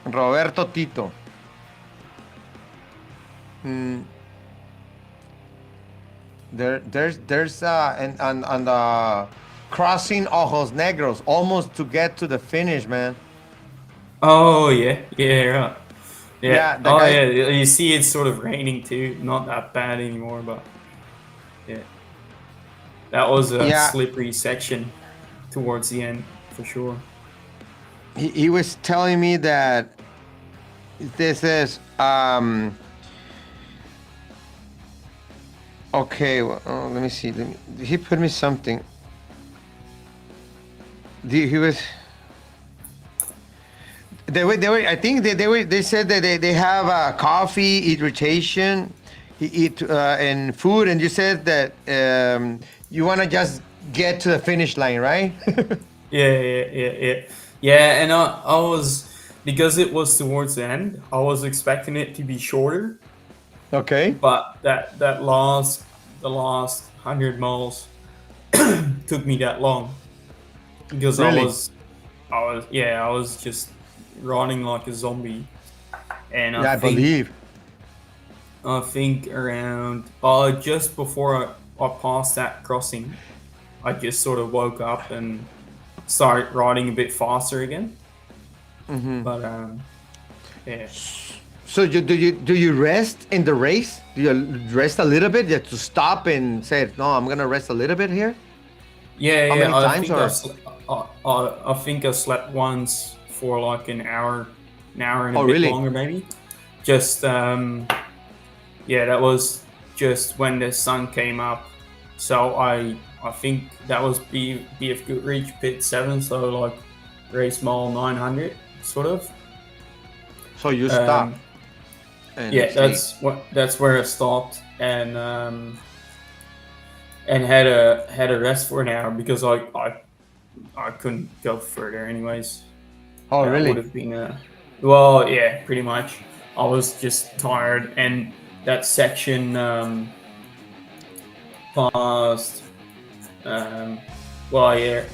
Roberto Tito. There's and crossing Ojos Negros, almost to get to the finish, man. Oh yeah, right. Yeah. Yeah. You see, it's sort of raining too. Not that bad anymore, but yeah, that was a slippery section towards the end for sure. He was telling me that this is okay. Well, let me see. He put me something. He was. They were. I think they said that they have coffee, irritation, eat and food, and you said that you want to just get to the finish line, right? Yeah. And I was, because it was towards the end, I was expecting it to be shorter. Okay. But the last 100 miles took me that long, because really? I was just running like a zombie, and I think around just before I passed that crossing, I just sort of woke up and started riding a bit faster again. But yeah. So do you rest in the race? Do you rest a little bit? You have to stop and say, no, I'm gonna rest a little bit here. Yeah, How yeah. many I times think or- I think I slept once for like an hour and a Oh, bit really? longer maybe. Just yeah, that was just when the sun came up. So I think that was BF Goodrich Pit 7, so like race mile 900 sort of. So you stop. Um, and yeah, sleep. that's where I stopped and had a rest for an hour because I couldn't go further anyways. Oh, That really? would have been well, yeah, pretty much. I was just tired, and that section past well, yeah,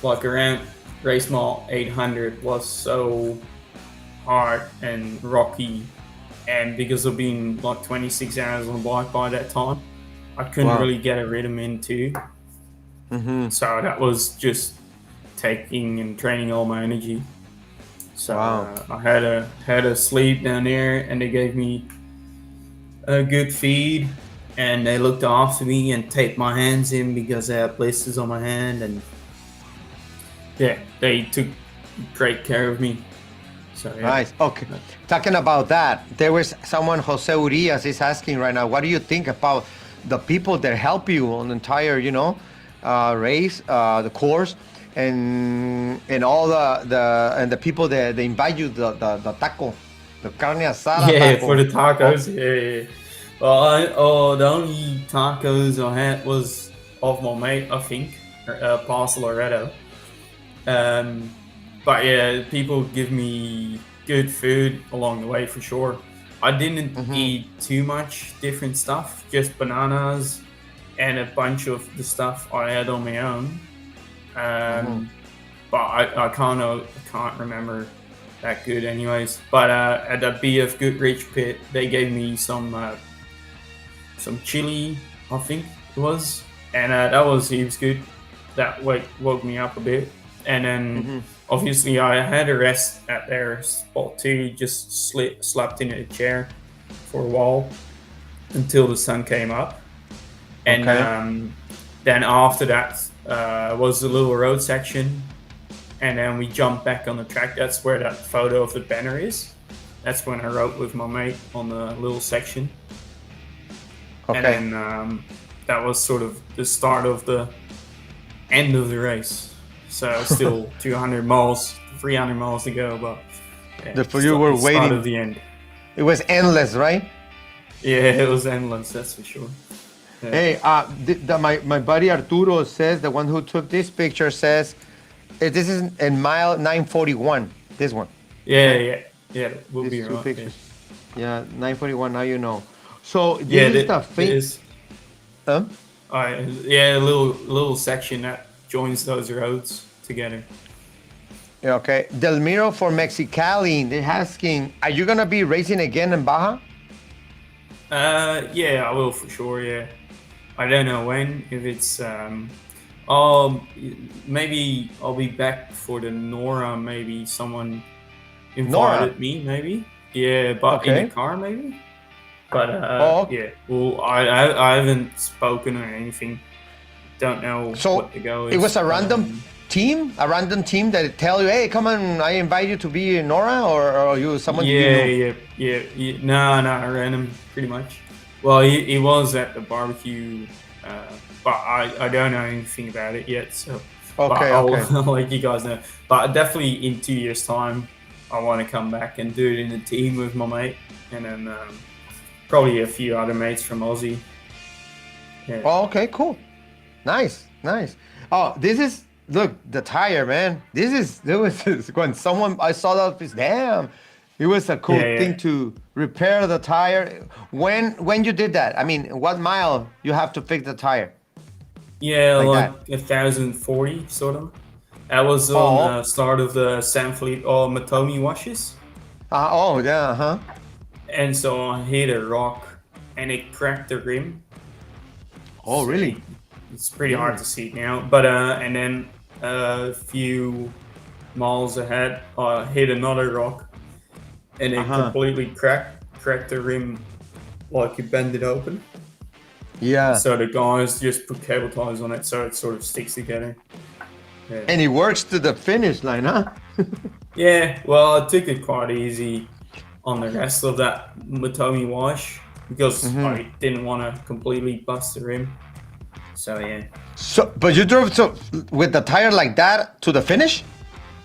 like around race mile 800 was so hard and rocky, and because of being like 26 hours on the bike by that time, I couldn't Wow. really get a rhythm into. Mm-hmm. So that was just taking and training all my energy. So Wow. I had a sleep down there, and they gave me a good feed, and they looked after me and taped my hands in because I had blisters on my hand, and yeah, they took great care of me. So yeah. Nice. Okay. Talking about that, there was someone, Jose Urias, is asking right now, what do you think about the people that help you on the entire, race, the course, and all the people that they invite you the taco, the carne asada Yeah, taco. for the tacos. Yeah. Well, the only tacos I had was of my mate, I think, Paz Loretto. But yeah, people give me good food along the way for sure. I didn't eat too much different stuff, just bananas and a bunch of the stuff I had on my own. But I can't remember that good anyways. But at the BF Goodrich pit, they gave me some chili, I think it was, and that was heaps good. That woke me up a bit, and then obviously I had a rest at their spot too. Just slept in a chair for a while until the sun came up, and then after that was the little road section, and then we jumped back on the track. That's where that photo of the banner is. That's when I rode with my mate on the little section. Okay. And then that was sort of the start of the end of the race. So still 200 miles, 300 miles to go, but yeah, You were the start waiting. of the end. It was endless, right? Yeah, it was endless, that's for sure. Yeah. Hey, my buddy Arturo says, the one who took this picture says, this is in mile 941. This one. Yeah, we'll These be two right. pictures. Yeah, 941. Now you know. So this Yeah, is the it is. Huh? Yeah, a little section that joins those roads together. Yeah, okay. Delmiro for Mexicali, they're asking, are you gonna be racing again in Baja? Yeah, I will for sure. Yeah, I don't know when. If it's maybe I'll be back for the Nora. Maybe someone invited me. Maybe yeah, but in the car maybe. But yeah. Well, I haven't spoken or anything. Don't know what the go is. It was a random team that tell you, hey, come on, I invite you to be in Nora, or you someone? Yeah. No, random, pretty much. Well, he was at the barbecue, but I don't know anything about it yet. So I'll let you guys know. But definitely in 2 years' time, I want to come back and do it in a team with my mate, and then probably a few other mates from Aussie. Yeah. Oh, okay, cool. Nice. Oh, this is, look, the tire, man. This was when I saw that piece, damn. It was a cool thing to repair the tire. When you did that, I mean, what mile you have to fix the tire? Yeah, like 1,040 sort of. That was on the start of the San Felipe or Matomi washes. And so I hit a rock and it cracked the rim. Oh, So really? It's pretty hard to see now. But and then a few miles ahead, I hit another rock and it completely cracked the rim, like you bend it open. Yeah. So the guys just put cable ties on it so it sort of sticks together. Yeah. And it works to the finish line, huh? Yeah, well, I took it quite easy on the rest of that Motomi wash because I didn't want to completely bust the rim. So yeah. So, but you drove with the tire like that to the finish?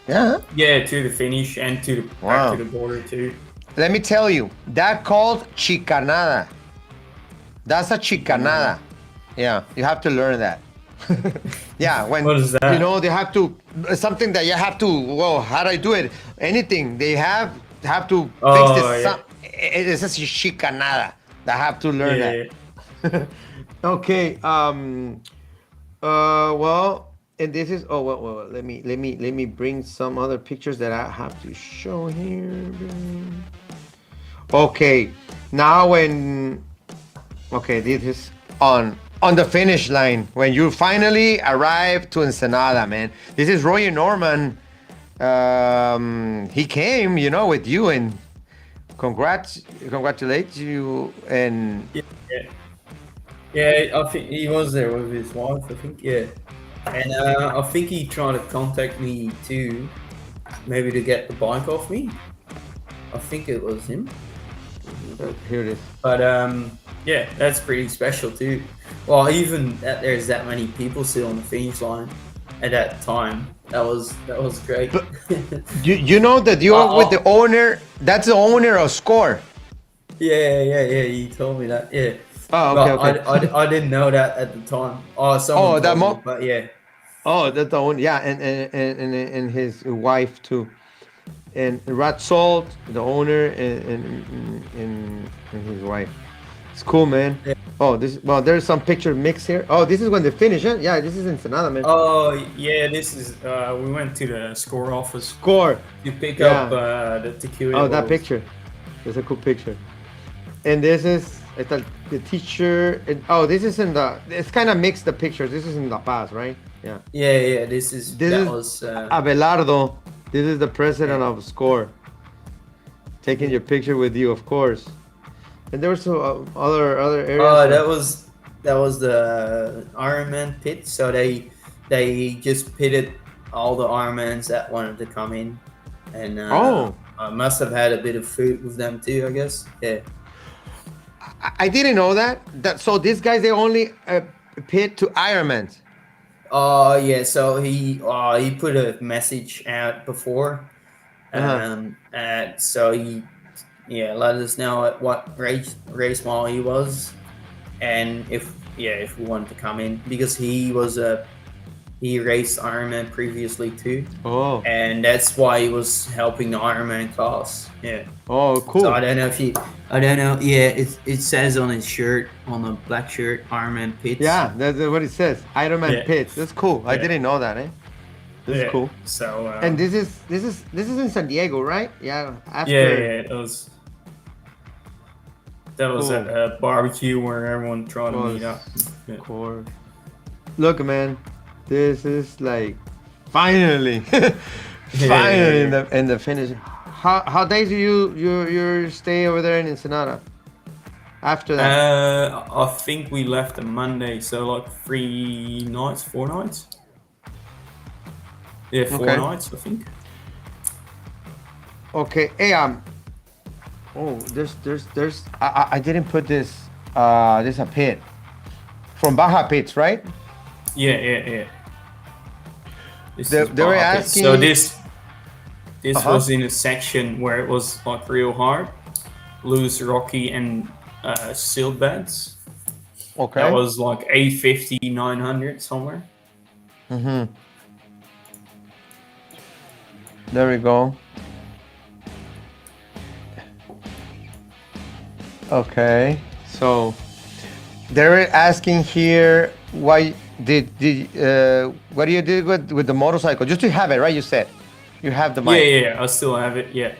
Yeah. Yeah, to the finish and to the back to the border too. Let me tell you, that called chicanada. That's a chicanada. Yeah, you have to learn that. Yeah, when What is that? you know they have to something that you have to. Well, how do I do it? Anything they have to fix this. Yeah. It's a chicanada. They have to learn that. Okay. Well, and this is. Oh well. Let me bring some other pictures that I have to show here. Okay. Now when. Okay, this is on the finish line when you finally arrive to Ensenada, man. This is Roger Norman. He came, with you, and congratulate you. And yeah, I think he was there with his wife. I think and I think he tried to contact me too, maybe to get the bike off me. I think it was him. Here it is. But yeah, that's pretty special too. Well, even that there's that many people still on the finish line at that time. That was great. But you know that you're with the owner. That's the owner of Score. Yeah. You told me that. Yeah. Oh, okay. I didn't know that at the time. Someone told me, but yeah. Oh, that's the owner. Yeah, and his wife too. And Rat Salt, the owner, and his wife. It's cool, man. Yeah. Oh, there's some picture mix here. Oh, this is when they finish, huh? Yeah, this is Ensenada, man. Oh, yeah, this is, we went to the Score office. Score. To pick up the tequila. Oh, that bottles. picture. That's a cool picture. And this is the teacher. This is it's kind of mixed, the pictures. This is in La Paz, right? Yeah. Yeah, this is Abelardo. This is the president of Score. Taking your picture with you, of course. And there were some other areas. Oh, that was the Ironman pit. So they just pitted all the Ironmans that wanted to come in, and I must have had a bit of food with them too, I guess. Yeah. I didn't know that. So these guys, they only pit to Ironmans. Oh yeah, so he put a message out before, so he let us know at what race mile he was, and if we wanted to come in, because he raced Ironman previously too. Oh, and that's why he was helping the Ironman class. Yeah. Oh, cool. So I don't know. Yeah, it says on his shirt, on the black shirt, Ironman Pits. Yeah, that's what it says. Ironman Pits. That's cool. I didn't know that, This is cool. So and this is in San Diego, right? Yeah. It was. That was at a barbecue where everyone tried to meet up. Yeah. Of course. Look, man, this is like finally in the finish. How days do you stay over there in Ensenada? After that, I think we left on Monday, so like 4 nights. Yeah, 4 nights, I think. Okay. Hey, there's I didn't put this. There's a pit from Baja Pits, right? Yeah. They were asking. So this was in a section where it was like real hard, loose, rocky, and silt beds. Okay. That was like 850, 900 somewhere. There we go. Okay, so they're asking here why what do you do with the motorcycle? Just to have it, right? You said you have the mic. Yeah, I still have it. Yeah.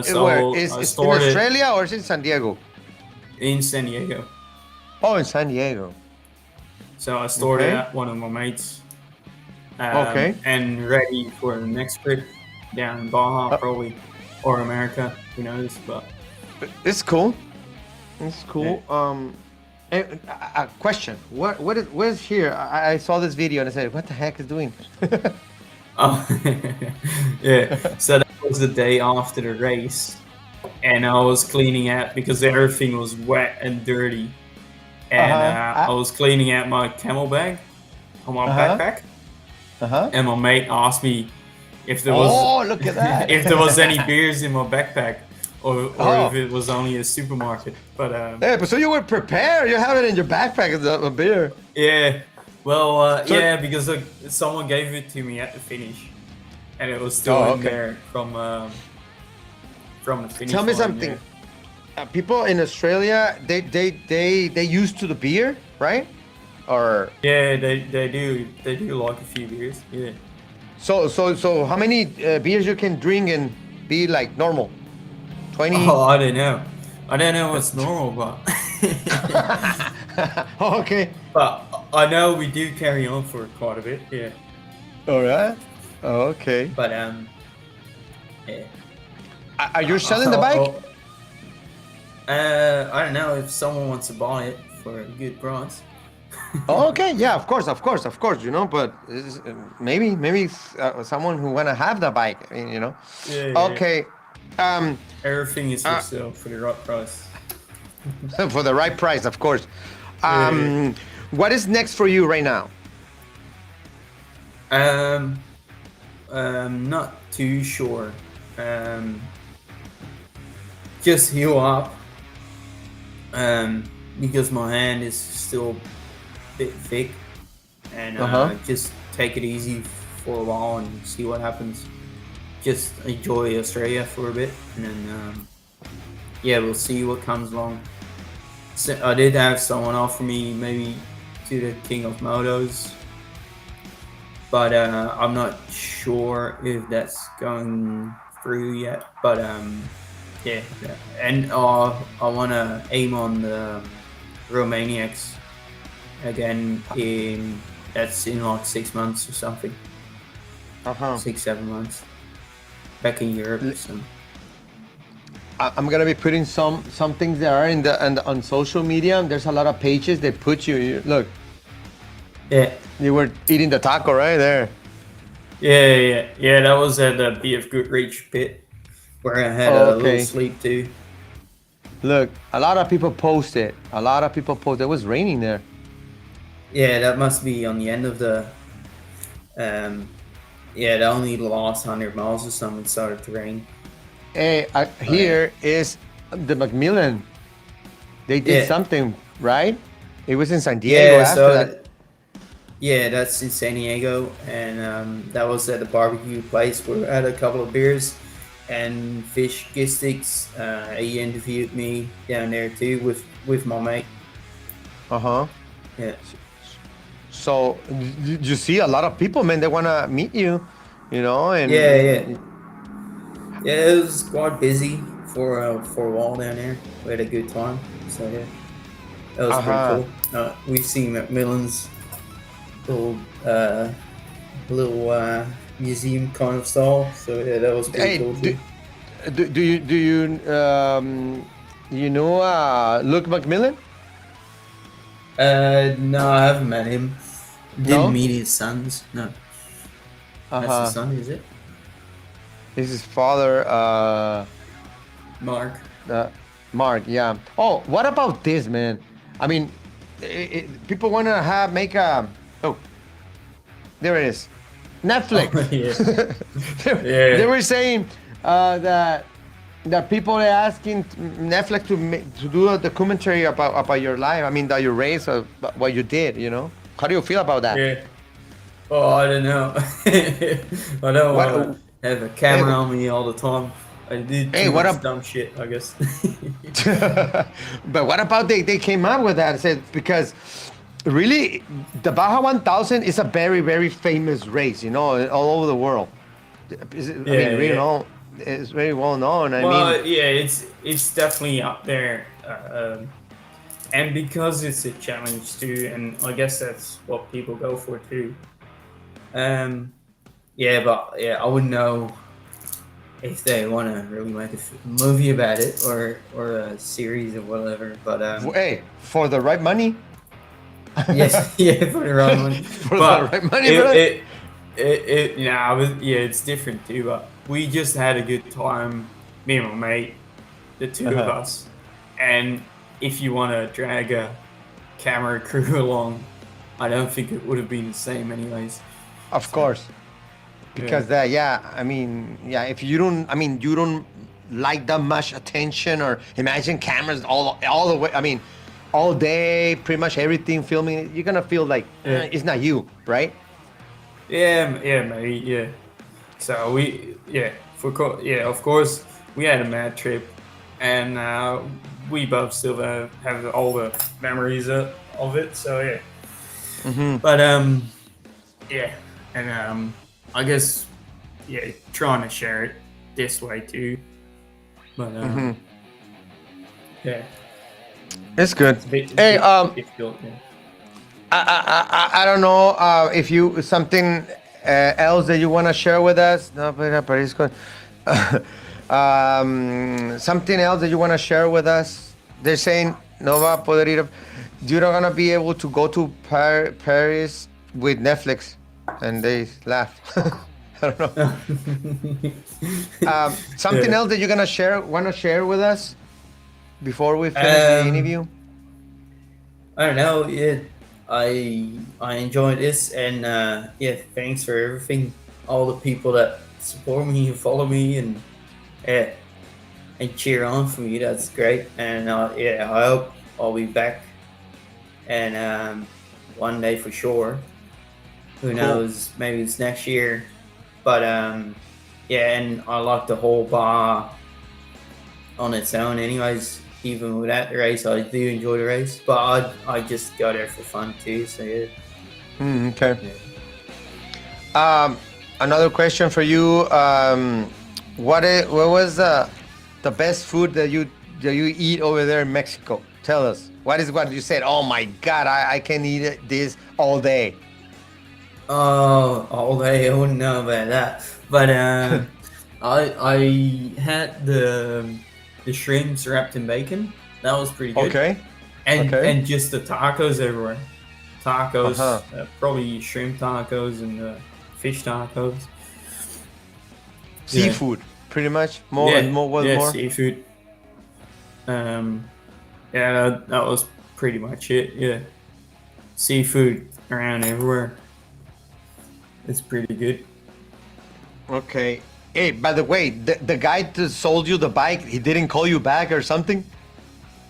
So is it in Australia or is it in San Diego? In San Diego. Oh, in San Diego. So I stored it at one of my mates. And ready for the next trip down in Baja, probably or America, who knows? But It's cool. It's cool. A question. What is here? I saw this video and I said, what the heck is doing? oh, yeah. So that was the day after the race, and I was cleaning out because everything was wet and dirty, and I was cleaning out my camel bag on my backpack, and my mate asked me if there was look at that. if there was any beers in my backpack. Or if it was only a supermarket, but but so you were prepared. You have it in your backpack as a beer. yeah, well, because someone gave it to me at the finish, and it was still in there from the finish. Tell me line, something. People in Australia, they used to the beer, right? Or they do like a few beers. Yeah. So how many beers you can drink and be like normal? 20? Oh, I don't know. I don't know what's normal, but okay. But I know we do carry on for quite a bit. Yeah. All right. Okay. But yeah. Are you selling the bike? I don't know if someone wants to buy it for a good price. Okay. Yeah. Of course. You know, but maybe someone who wanna have the bike. You know. Yeah. Okay. Everything is for sale for the right price. For the right price, of course. What is next for you right now? Not too sure. Just heal up. Because my hand is still a bit thick, and just take it easy for a while and see what happens. Just enjoy Australia for a bit, and then we'll see what comes along. So I did have someone offer me maybe to the King of Motos, but I'm not sure if that's going through yet. But and I want to aim on the Romaniacs again. That's in like 6 months or something. 6-7 months. Back in Europe. So. I'm gonna be putting some things that are on social media. There's a lot of pages that put you look. Yeah. You were eating the taco right there. Yeah. That was at the BF Goodreach pit where I had a little sleep too. Look, a lot of people post it. It was raining there. Yeah, that must be on the end of the. The only last 100 miles or something started to rain. Hey, here is the Macmillan. They did something, right? It was in San Diego after that. Yeah, that's in San Diego, and that was at the barbecue place where I had a couple of beers and fish gistics. He interviewed me down there too with my mate. Yeah. So you see a lot of people, man. They wanna meet you, you know. And Yeah, it was quite busy for a while down there. We had a good time. So yeah, that was pretty cool. We've seen Macmillan's little museum kind of style. So yeah, that was pretty cool too. Do you know Luke Macmillan? No, I haven't met him. Didn't meet his sons. No. That's his son, is it? This is his father. Mark. Mark, yeah. Oh, what about this, man? I mean, people want to make a. Oh, there it is. Netflix. Oh, They were saying that people are asking Netflix to do a documentary about your life. I mean, that your race, or what you did. You know, how do you feel about that? Yeah. Oh, I don't know. I don't want to have a camera on me all the time. I did too much dumb shit, I guess. But what about they came out with that and said, because really the Baja 1000 is a very, very famous race, you know, all over the world. It's very well known. It's definitely up there. And because it's a challenge too, and I guess that's what people go for too. I wouldn't know if they want to really make a movie about it or a series or whatever. But Hey, for the right money. yes, yeah, for the right one. For But the right money, brother. it's different too. But we just had a good time, me and my mate, the two of us. And if you want to drag a camera crew along, I don't think it would have been the same anyways. Of course. Because if you don't like that much attention, or imagine cameras all the way, all day, pretty much everything filming it, you're gonna feel like it's not you, right? Yeah, mate, yeah. So of course, we had a mad trip, and we both still have all the memories of it. So yeah. But I guess trying to share it this way too. But yeah. It's good. Hey, difficult, yeah. I don't know if you something else that you want to share with us. No, but it's good. Something else that you want to share with us. They're saying no va a poder ir. You're not gonna be able to go to Paris with Netflix, and they laugh. I don't know. Something else that you're gonna want to share with us before we finish the interview? I don't know. Yeah, I enjoyed this, and thanks for everything. All the people that support me and follow me, and cheer on for me. That's great. And I hope I'll be back, and one day for sure. Who knows? Maybe it's next year. But and I like the whole bar on its own. Anyways, even without the race, I do enjoy the race. But I just go there for fun too. So yeah. Okay. Yeah. Another question for you. What was the best food that you eat over there in Mexico? Tell us. What you said? Oh my God, I can eat this all day. Oh, all day. I wouldn't know about that. But I had the shrimps wrapped in bacon. That was pretty good. Okay. And just the tacos everywhere. Tacos, probably shrimp tacos and fish tacos. Seafood, pretty much. More. Seafood. That was pretty much it. Yeah, seafood around everywhere. It's pretty good. Okay. Hey, by the way, the guy that sold you the bike, he didn't call you back or something?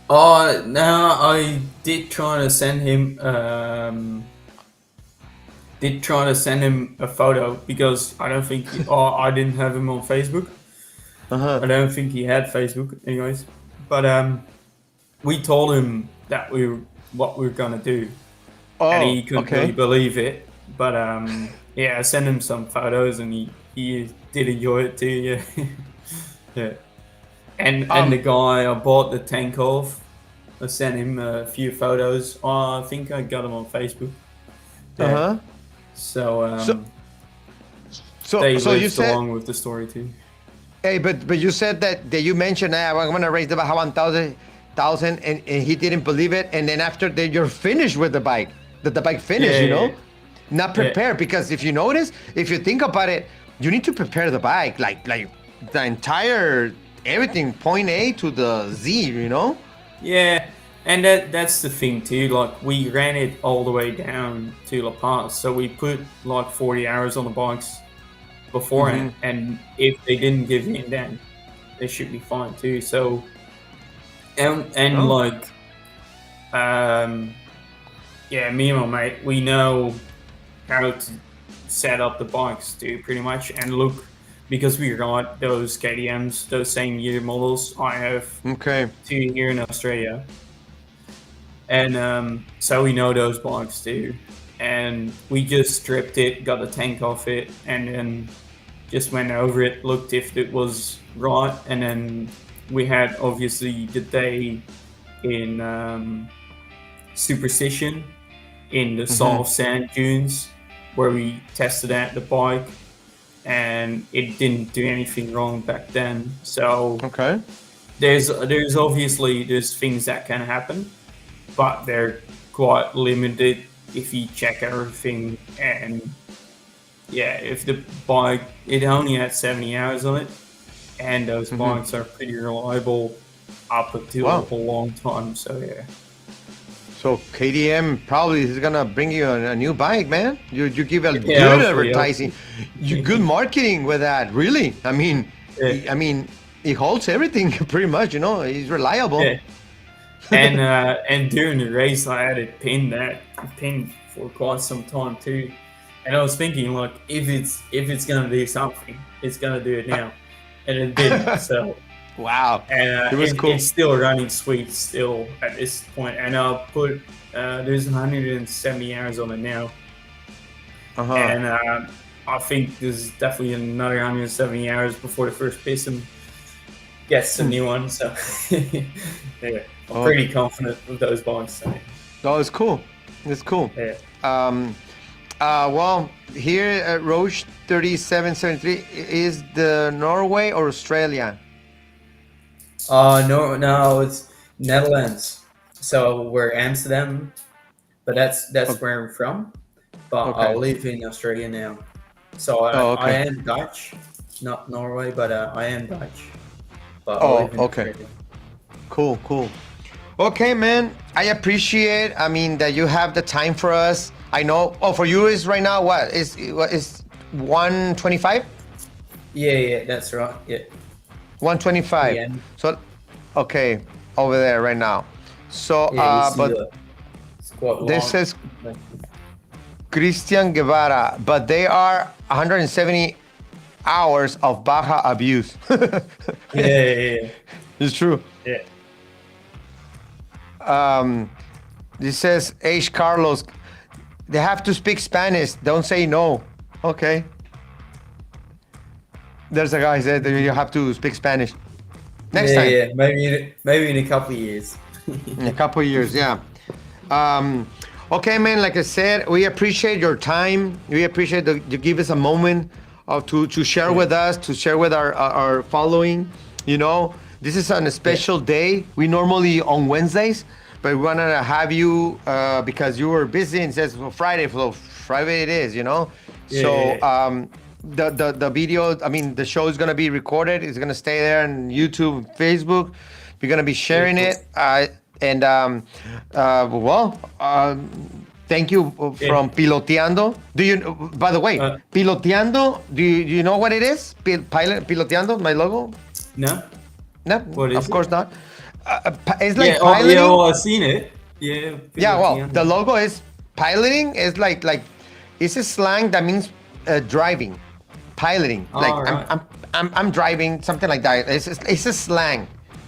Oh, no, I did try to send him a photo because I don't think I didn't have him on Facebook. I don't think he had Facebook anyways. But we told him that what we were gonna do. And he couldn't really believe it. But I sent him some photos and he did enjoy it too, yeah. Yeah. And the guy I bought the tank off, I sent him a few photos. I think I got him on Facebook. Yeah. So you said along with the story too. Hey, but you said that you mentioned I'm gonna raise the Baja 1,000 and he didn't believe it, and then after that you're finished with the bike. The bike finished, Yeah. Not prepared, because if you think about it, you need to prepare the bike like the entire everything, point A to the Z, Yeah, and that's the thing too. Like, we ran it all the way down to La Paz, so we put like 40 hours on the bikes beforehand, and if they didn't give in, then they should be fine too. So, me and my mate, we know how to set up the bikes too, pretty much, and look, because we got those KTMs, those same year models. I have 2 here in Australia, and so we know those bikes too. And we just stripped it, got the tank off it, and then just went over it, looked if it was right, and then we had obviously the day in Superstition in the soft sand dunes, where we tested out the bike, and it didn't do anything wrong back then. So Okay. there's obviously things that can happen, but they're quite limited if you check everything. And yeah, if the bike, it only had 70 hours on it, and those bikes are pretty reliable up until a long time. So yeah. So KTM probably is gonna bring you a new bike, man. You give a good hopefully, advertising, you good marketing with that. Really, I mean, he holds everything pretty much. You know, he's reliable. Yeah. And during the race, I had it pinned for quite some time too. And I was thinking, like, if it's gonna do something, it's gonna do it now, and it did. So. Wow. And it was cool. It's still running sweet still at this point. And I'll put there's 170 hours on it now. And I think there's definitely another 170 hours before the first piston gets a new one. So yeah, I'm pretty confident with those bikes. So. Oh, it's cool. It's cool. Yeah. Well, here at Roche 3773 is the Norway or Australia? No, it's Netherlands. So we're Amsterdam, but that's where I'm from. But I live in Australia now. So I am Dutch, not Norway, but I am Dutch. But I live in Australia. Cool. Okay, man. I appreciate. I mean that you have the time for us. I know. Oh, for you is right now what is 125? Yeah, that's right. Yeah. 125. Yeah. So, okay, over there right now. So, but it's quite long. this is Christian Guevara, but they are 170 hours of Baja abuse. Yeah. It's true. Yeah. This says H. Carlos. They have to speak Spanish. Don't say no. Okay. There's a guy said that you have to speak Spanish. Next time. Yeah, maybe in a couple of years. In a couple of years, yeah. Okay, man. Like I said, we appreciate your time. We appreciate you give us a moment to share with us, to share with our following. You know, this is a special day. We normally on Wednesdays, but we wanted to have you because you were busy and says Friday. So Friday it is. You know. The video, I mean, the show is going to be recorded. It's going to stay there on YouTube, Facebook. We're going to be sharing it. Thank you from Piloteando. By the way, Piloteando, do you know what it is? Piloteando, my logo? No. What is Of course not. It's like piloting. piloting. Well, I've seen it. Yeah. Yeah, well, the logo is piloting. It's like it's a slang that means driving. Piloting, like right. I'm driving, something like that. It's a slang,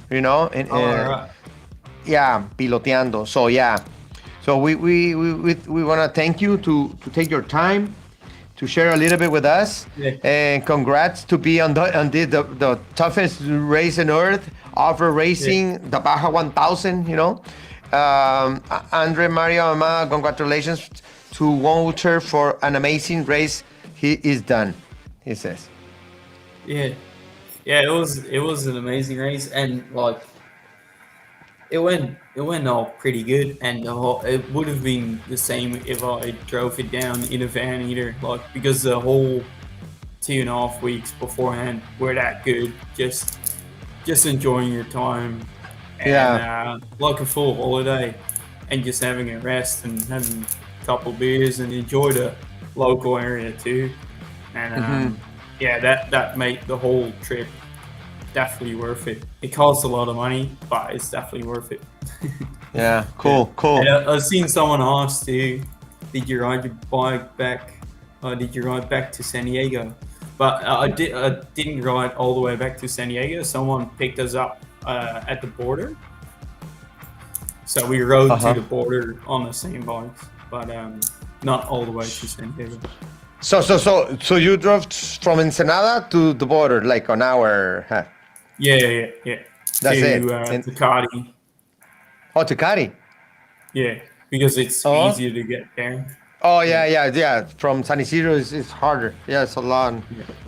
you know. And, right. Yeah, piloteando. So yeah, so we want to thank you to take your time to share a little bit with us. Yeah. And congrats to be on the toughest race on earth, off-road racing, the Baja 1000. You know, Andre Mario Ama, congratulations to Wouter for an amazing race. He is done. He says. Yeah, it was an amazing race, and like it went all pretty good, and it would have been the same if I drove it down in a van either, like because the whole 2.5 weeks beforehand were that good, just enjoying your time, and like a full holiday, and just having a rest and having a couple beers and enjoy the local area too. And that made the whole trip definitely worth it. It costs a lot of money, but it's definitely worth it. Yeah, cool. And I've seen someone ask too, did you ride your bike back? Did you ride back to San Diego? But I didn't ride all the way back to San Diego. Someone picked us up at the border. So we rode to the border on the same bikes, but not all the way to San Diego. So you drove from Ensenada to the border, like an hour? Huh? Yeah. That's it. To Cadi. Oh, to Cari. Yeah, because it's easier to get there. Oh yeah. From San Isidro is harder. Yeah, it's a lot,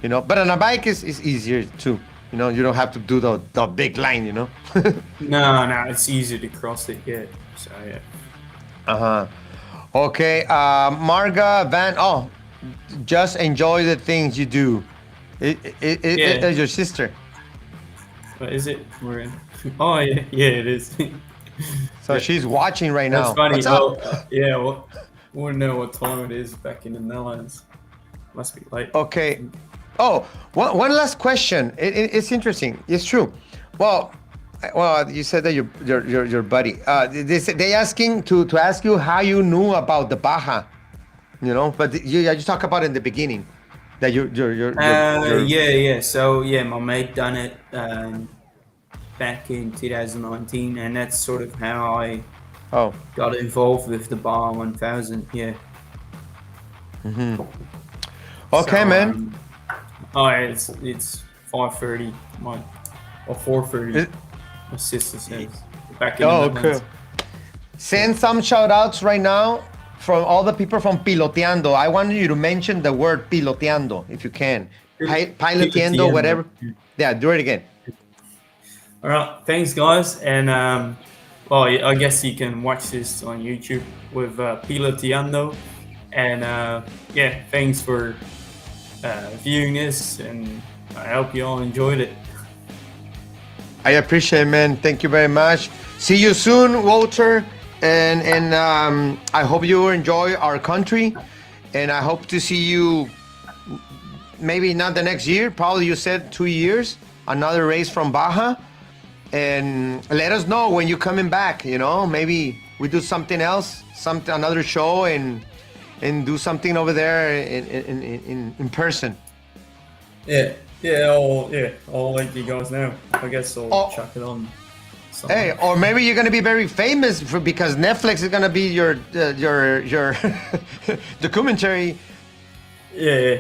you know. But on a bike is easier too. You know, you don't have to do the big line. You know. No, it's easier to cross it. Yeah. So yeah. Okay, Marga Van. Oh, just enjoy the things you do. It's your sister. What is it? We're in. Oh yeah, it is. So she's watching right now. That's funny. What's Well, up? well, wouldn't know what time it is back in the Netherlands. Must be late. Okay. Oh, one last question. It's interesting. It's true. Well, you said that your buddy. They asking to ask you how you knew about the Baja, you know. But you just talk about it in the beginning that you're Yeah. So yeah, my mate done it back in 2019, and that's sort of how I got involved with the Baja 1000. Yeah. Okay, So, man. It's 5:30, or 4:30. My sister says back in the Okay. Netherlands. Send some shout outs right now from all the people from Piloteando. I want you to mention the word Piloteando if you can. Piloteando, Piloteando. whatever. Yeah, do it again. All right, thanks guys, and well, I guess you can watch this on YouTube with Piloteando, and yeah, thanks for viewing this, and I hope you all enjoyed it. I appreciate it, man. Thank you very much. See you soon, Walter. And I hope you enjoy our country. And I hope to see you maybe not the next year. Probably you said 2 years. Another race from Baja. And let us know when you're coming back. You know, maybe we do something else, another show, and do something over there in person. I'll let you guys know. I guess I'll chuck it on. Hey, or maybe you're gonna be very famous because Netflix is gonna be your documentary. Yeah.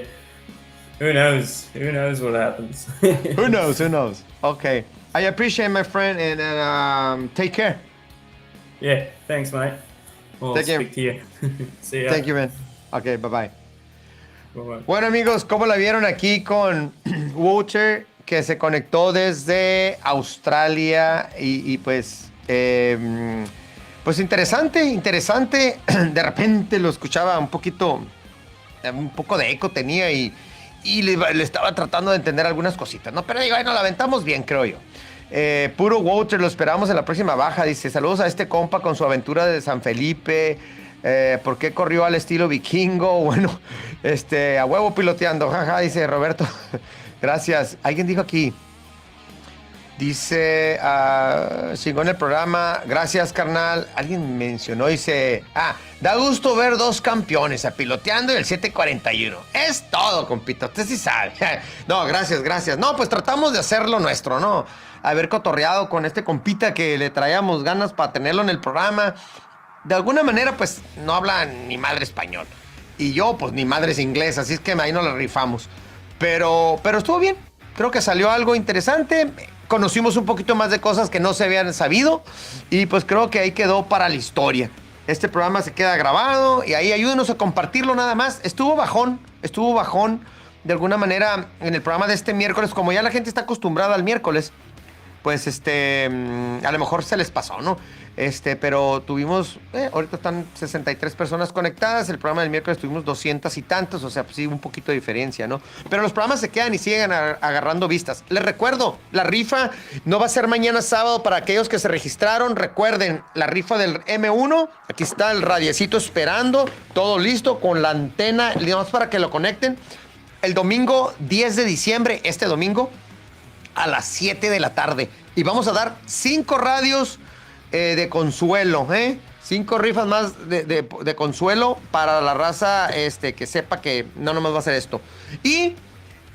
Who knows? Who knows what happens? Who knows? Okay. I appreciate my friend, and take care. Yeah, thanks, mate. Well, Take care. speak to you. See ya. Thank you, man. Okay, bye-bye. Bye-bye. Bueno, amigos, ¿cómo la vieron aquí con Wouter, que se conectó desde Australia? Y pues, pues interesante. De repente lo escuchaba un poco de eco tenía y le estaba tratando de entender algunas cositas, ¿no? Pero digo, nos la aventamos bien, creo yo. Puro Wouter, lo esperamos en la próxima baja. Dice, saludos a este compa con su aventura de San Felipe. ¿Por qué corrió al estilo vikingo? Bueno, a huevo piloteando, jaja, dice Roberto. Gracias. Alguien dijo aquí. Dice, chingón el programa. Gracias, carnal. Alguien mencionó, dice, da gusto ver dos campeones, a Piloteando y el 741. Es todo, compito. Usted sí sabe. No, gracias. No, pues tratamos de hacer lo nuestro, ¿no? Haber cotorreado con este compita que le traíamos ganas para tenerlo en el programa. De alguna manera, pues, no habla ni madre español. Y yo, pues, ni madre es inglés. Así es que ahí no la rifamos. Pero estuvo bien. Creo que salió algo interesante. Conocimos un poquito más de cosas que no se habían sabido. Y, pues, creo que ahí quedó para la historia. Este programa se queda grabado. Y ahí ayúdenos a compartirlo nada más. Estuvo bajón. De alguna manera, en el programa de este miércoles. Como ya la gente está acostumbrada al miércoles, pues, a lo mejor se les pasó, ¿no? Pero tuvimos, ahorita están 63 personas conectadas, el programa del miércoles tuvimos 200 y tantos, o sea, pues sí, un poquito de diferencia, ¿no? Pero los programas se quedan y siguen agarrando vistas. Les recuerdo, la rifa no va a ser mañana sábado para aquellos que se registraron. Recuerden, la rifa del M1, aquí está el radiecito esperando, todo listo, con la antena, digamos, para que lo conecten. El domingo 10 de diciembre, este domingo, a las 7 de la tarde. Y vamos a dar 5 radios de consuelo, 5 rifas más de consuelo para la raza que sepa que no nomás va a ser esto. Y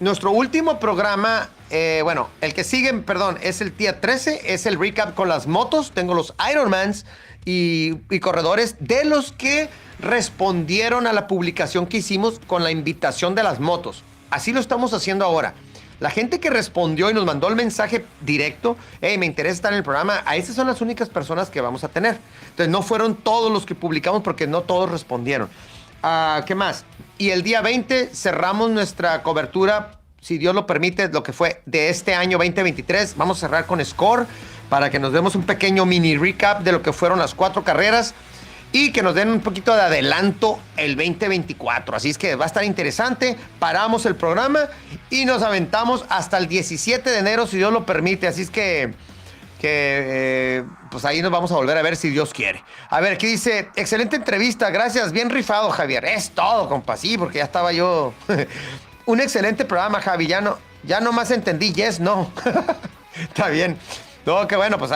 nuestro último programa, el que sigue, es el día 13, es el recap con las motos. Tengo los Ironmans y corredores de los que respondieron a la publicación que hicimos con la invitación de las motos. Así lo estamos haciendo ahora. La gente que respondió y nos mandó el mensaje directo, me interesa estar en el programa, a esas son las únicas personas que vamos a tener. Entonces no fueron todos los que publicamos porque no todos respondieron. ¿Qué más? Y el día 20 cerramos nuestra cobertura, si Dios lo permite, lo que fue de este año 2023. Vamos a cerrar con Score para que nos demos un pequeño mini recap de lo que fueron las 4 carreras y que nos den un poquito de adelanto el 2024. Así es que va a estar interesante. Paramos el programa y nos aventamos hasta el 17 de enero, si Dios lo permite. Así es que pues ahí nos vamos a volver a ver si Dios quiere. A ver, aquí dice, excelente entrevista, gracias, bien rifado, Javier. Es todo, compa, sí, porque ya estaba yo. Un excelente programa, Javi, ya no más entendí, yes, no. Está bien. No, qué bueno, pues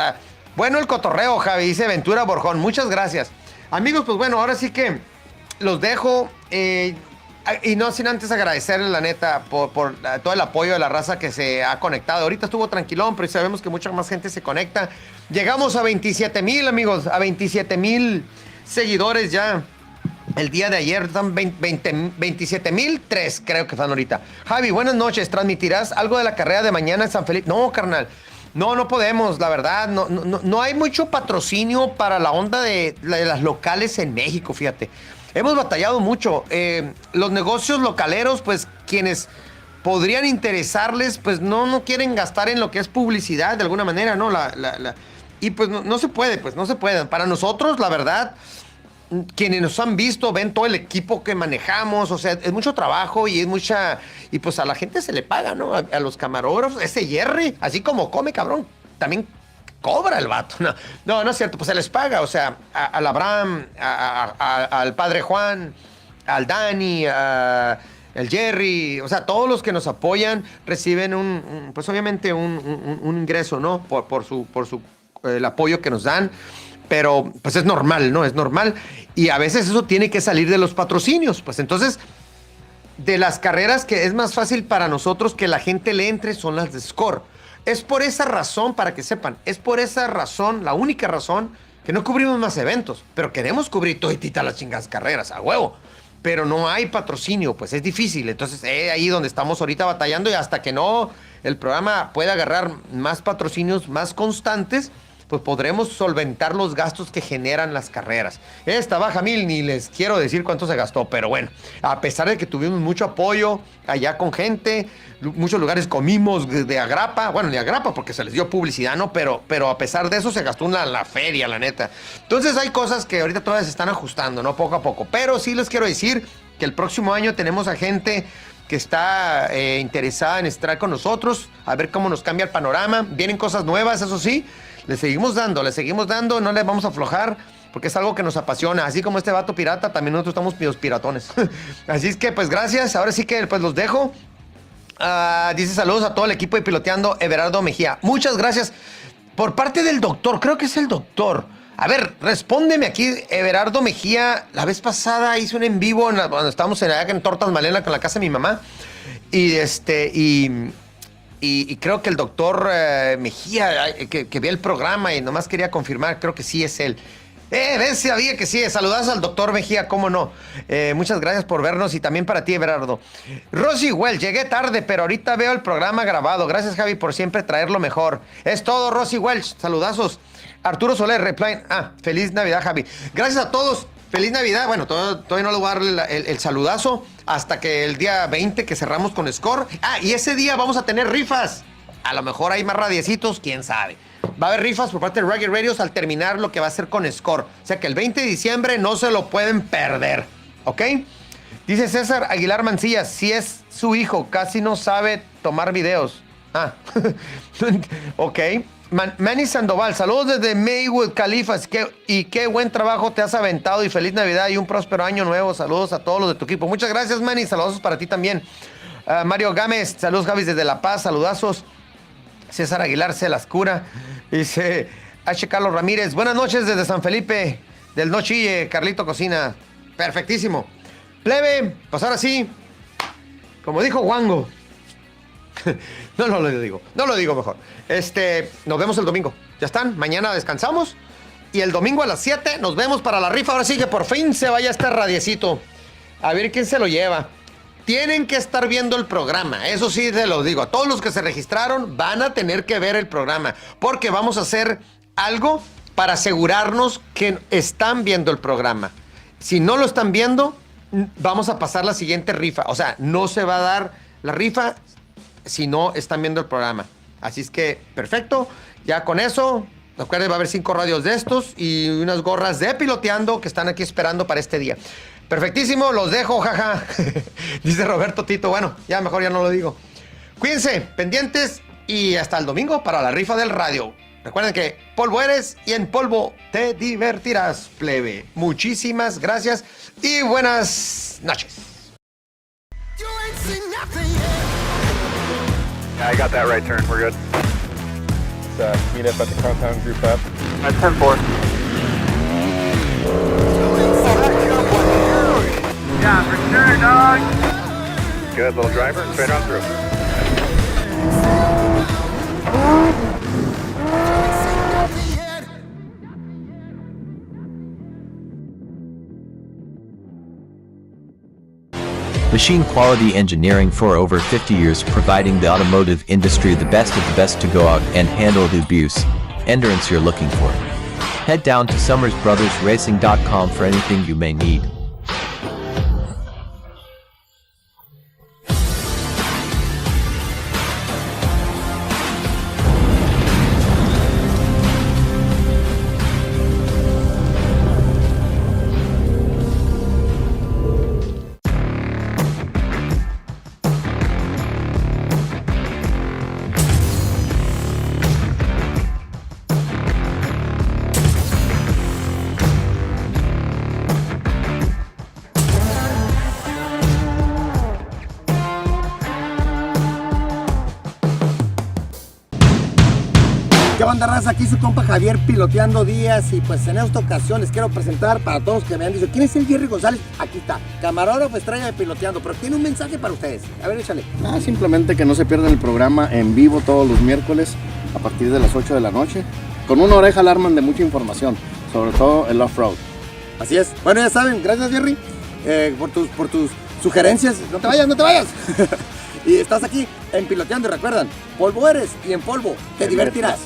bueno el cotorreo, Javi, dice Ventura Borjón, muchas gracias. Amigos, pues bueno, ahora sí que los dejo, y no sin antes agradecerles, la neta, por todo el apoyo de la raza que se ha conectado. Ahorita estuvo tranquilón, pero sabemos que mucha más gente se conecta. Llegamos a 27,000, amigos, a 27,000 seguidores ya. El día de ayer están 27,003, creo que están ahorita. Javi, buenas noches. ¿Transmitirás algo de la carrera de mañana en San Felipe? No, carnal. No podemos, la verdad. No hay mucho patrocinio para la onda de las locales en México, fíjate. Hemos batallado mucho. Los negocios localeros, pues quienes podrían interesarles, pues no quieren gastar en lo que es publicidad de alguna manera, ¿no? Y pues no se puede, pues no se puede. Para nosotros, la verdad, quienes nos han visto, ven todo el equipo que manejamos, o sea, es mucho trabajo y es mucha... Y pues a la gente se le paga, ¿no? A los camarógrafos, ese Jerry, así como come, cabrón, también cobra el vato. No es cierto, pues se les paga, o sea, al Abraham, al padre Juan, al Dani, el Jerry, o sea, todos los que nos apoyan reciben pues obviamente un ingreso, ¿no? Por el apoyo que nos dan. Pero pues es normal, ¿no? Es normal. Y a veces eso tiene que salir de los patrocinios. Pues entonces, de las carreras que es más fácil para nosotros que la gente le entre son las de Score. Es por esa razón, para que sepan, es por esa razón, la única razón, que no cubrimos más eventos. Pero queremos cubrir toditita las chingadas carreras, a huevo. Pero no hay patrocinio, pues es difícil. Entonces, ahí donde estamos ahorita batallando, y hasta que no el programa pueda agarrar más patrocinios más constantes, pues podremos solventar los gastos que generan las carreras. Esta baja 1000, ni les quiero decir cuánto se gastó, pero bueno, a pesar de que tuvimos mucho apoyo allá con gente, muchos lugares comimos de agrapa, bueno, ni agrapa porque se les dio publicidad, ¿no? Pero a pesar de eso se gastó la feria, la neta. Entonces hay cosas que ahorita todavía se están ajustando, ¿no? Poco a poco. Pero sí les quiero decir que el próximo año tenemos a gente que está interesada en estar con nosotros, a ver cómo nos cambia el panorama. Vienen cosas nuevas, eso sí. Le seguimos dando, no le vamos a aflojar, porque es algo que nos apasiona. Así como este vato pirata, también nosotros estamos piratones. Así es que, pues, gracias. Ahora sí que, pues, los dejo. Dice saludos a todo el equipo de Piloteando, Everardo Mejía. Muchas gracias. Por parte del doctor, creo que es el doctor. A ver, respóndeme aquí, Everardo Mejía. La vez pasada hice un en vivo cuando estábamos allá en Tortas Malena con la casa de mi mamá. Y creo que el doctor Mejía, que ve el programa y nomás quería confirmar, creo que sí es él. Ven, sabía que sí. Saludas al doctor Mejía, cómo no. Muchas gracias por vernos y también para ti, Everardo. Rosy Well, llegué tarde, pero ahorita veo el programa grabado. Gracias, Javi, por siempre traerlo mejor. Es todo, Rosy Welch. Saludazos. Arturo Soler, reply. Feliz Navidad, Javi. Gracias a todos. Feliz Navidad. Bueno, todavía no le voy a darle el saludazo hasta que el día 20 que cerramos con Score. Y ese día vamos a tener rifas. A lo mejor hay más radiecitos, quién sabe. Va a haber rifas por parte de Rugged Radios al terminar lo que va a ser con Score. O sea que el 20 de diciembre no se lo pueden perder. ¿Ok? Dice César Aguilar Mancillas, si es su hijo, casi no sabe tomar videos. Ok. Manny Sandoval, saludos desde Maywood, Califas. Y qué buen trabajo te has aventado. Y feliz Navidad y un próspero año nuevo. Saludos a todos los de tu equipo. Muchas gracias, Manny. Saludos para ti también. Mario Gámez, saludos, Javis, desde La Paz. Saludazos. César Aguilar se las cura. Dice H. Carlos Ramírez, buenas noches desde San Felipe del No Chille, Carlito Cocina. Perfectísimo. Plebe, pues ahora sí, como dijo Wango. No lo digo mejor. Nos vemos el domingo. Ya están, mañana descansamos. Y el domingo a las 7 nos vemos para la rifa. Ahora sí que por fin se vaya este radiecito. A ver quién se lo lleva. Tienen que estar viendo el programa. Eso sí se lo digo. A todos los que se registraron van a tener que ver el programa. Porque vamos a hacer algo para asegurarnos que están viendo el programa. Si no lo están viendo, vamos a pasar la siguiente rifa. O sea, no se va a dar la rifa si no están viendo el programa. Así es que, perfecto. Ya con eso, recuerden, va a haber 5 radios de estos y unas gorras de Piloteando que están aquí esperando para este día. Perfectísimo, los dejo, jaja. Dice Roberto Tito. Bueno, ya mejor ya no lo digo. Cuídense, pendientes y hasta el domingo para la rifa del radio. Recuerden que polvo eres y en polvo te divertirás, plebe. Muchísimas gracias y buenas noches. Yeah, I got that right turn. We're good. Let's meet up at the compound, group up. That's 10-4. Yeah, for sure, dog. Good, little driver. Straight on through. Machine quality engineering for over 50 years, providing the automotive industry the best of the best to go out and handle the abuse, endurance you're looking for. Head down to summersbrothersracing.com for anything you may need. ¿Qué onda, raza? Aquí su compa Javier piloteando días y pues en esta ocasión les quiero presentar para todos los que me han dicho ¿quién es el Jerry González? Aquí está, camarógrafo estrella de Piloteando, pero tiene un mensaje para ustedes. A ver, échale. Simplemente que no se pierdan el programa en vivo todos los miércoles a partir de las 8 de la noche. Con una oreja alarman de mucha información, sobre todo el off-road. Así es. Bueno, ya saben, gracias Jerry por tus sugerencias. No te vayas, no te vayas. Y estás aquí en Piloteando y recuerdan, polvo eres y en polvo te divertirás.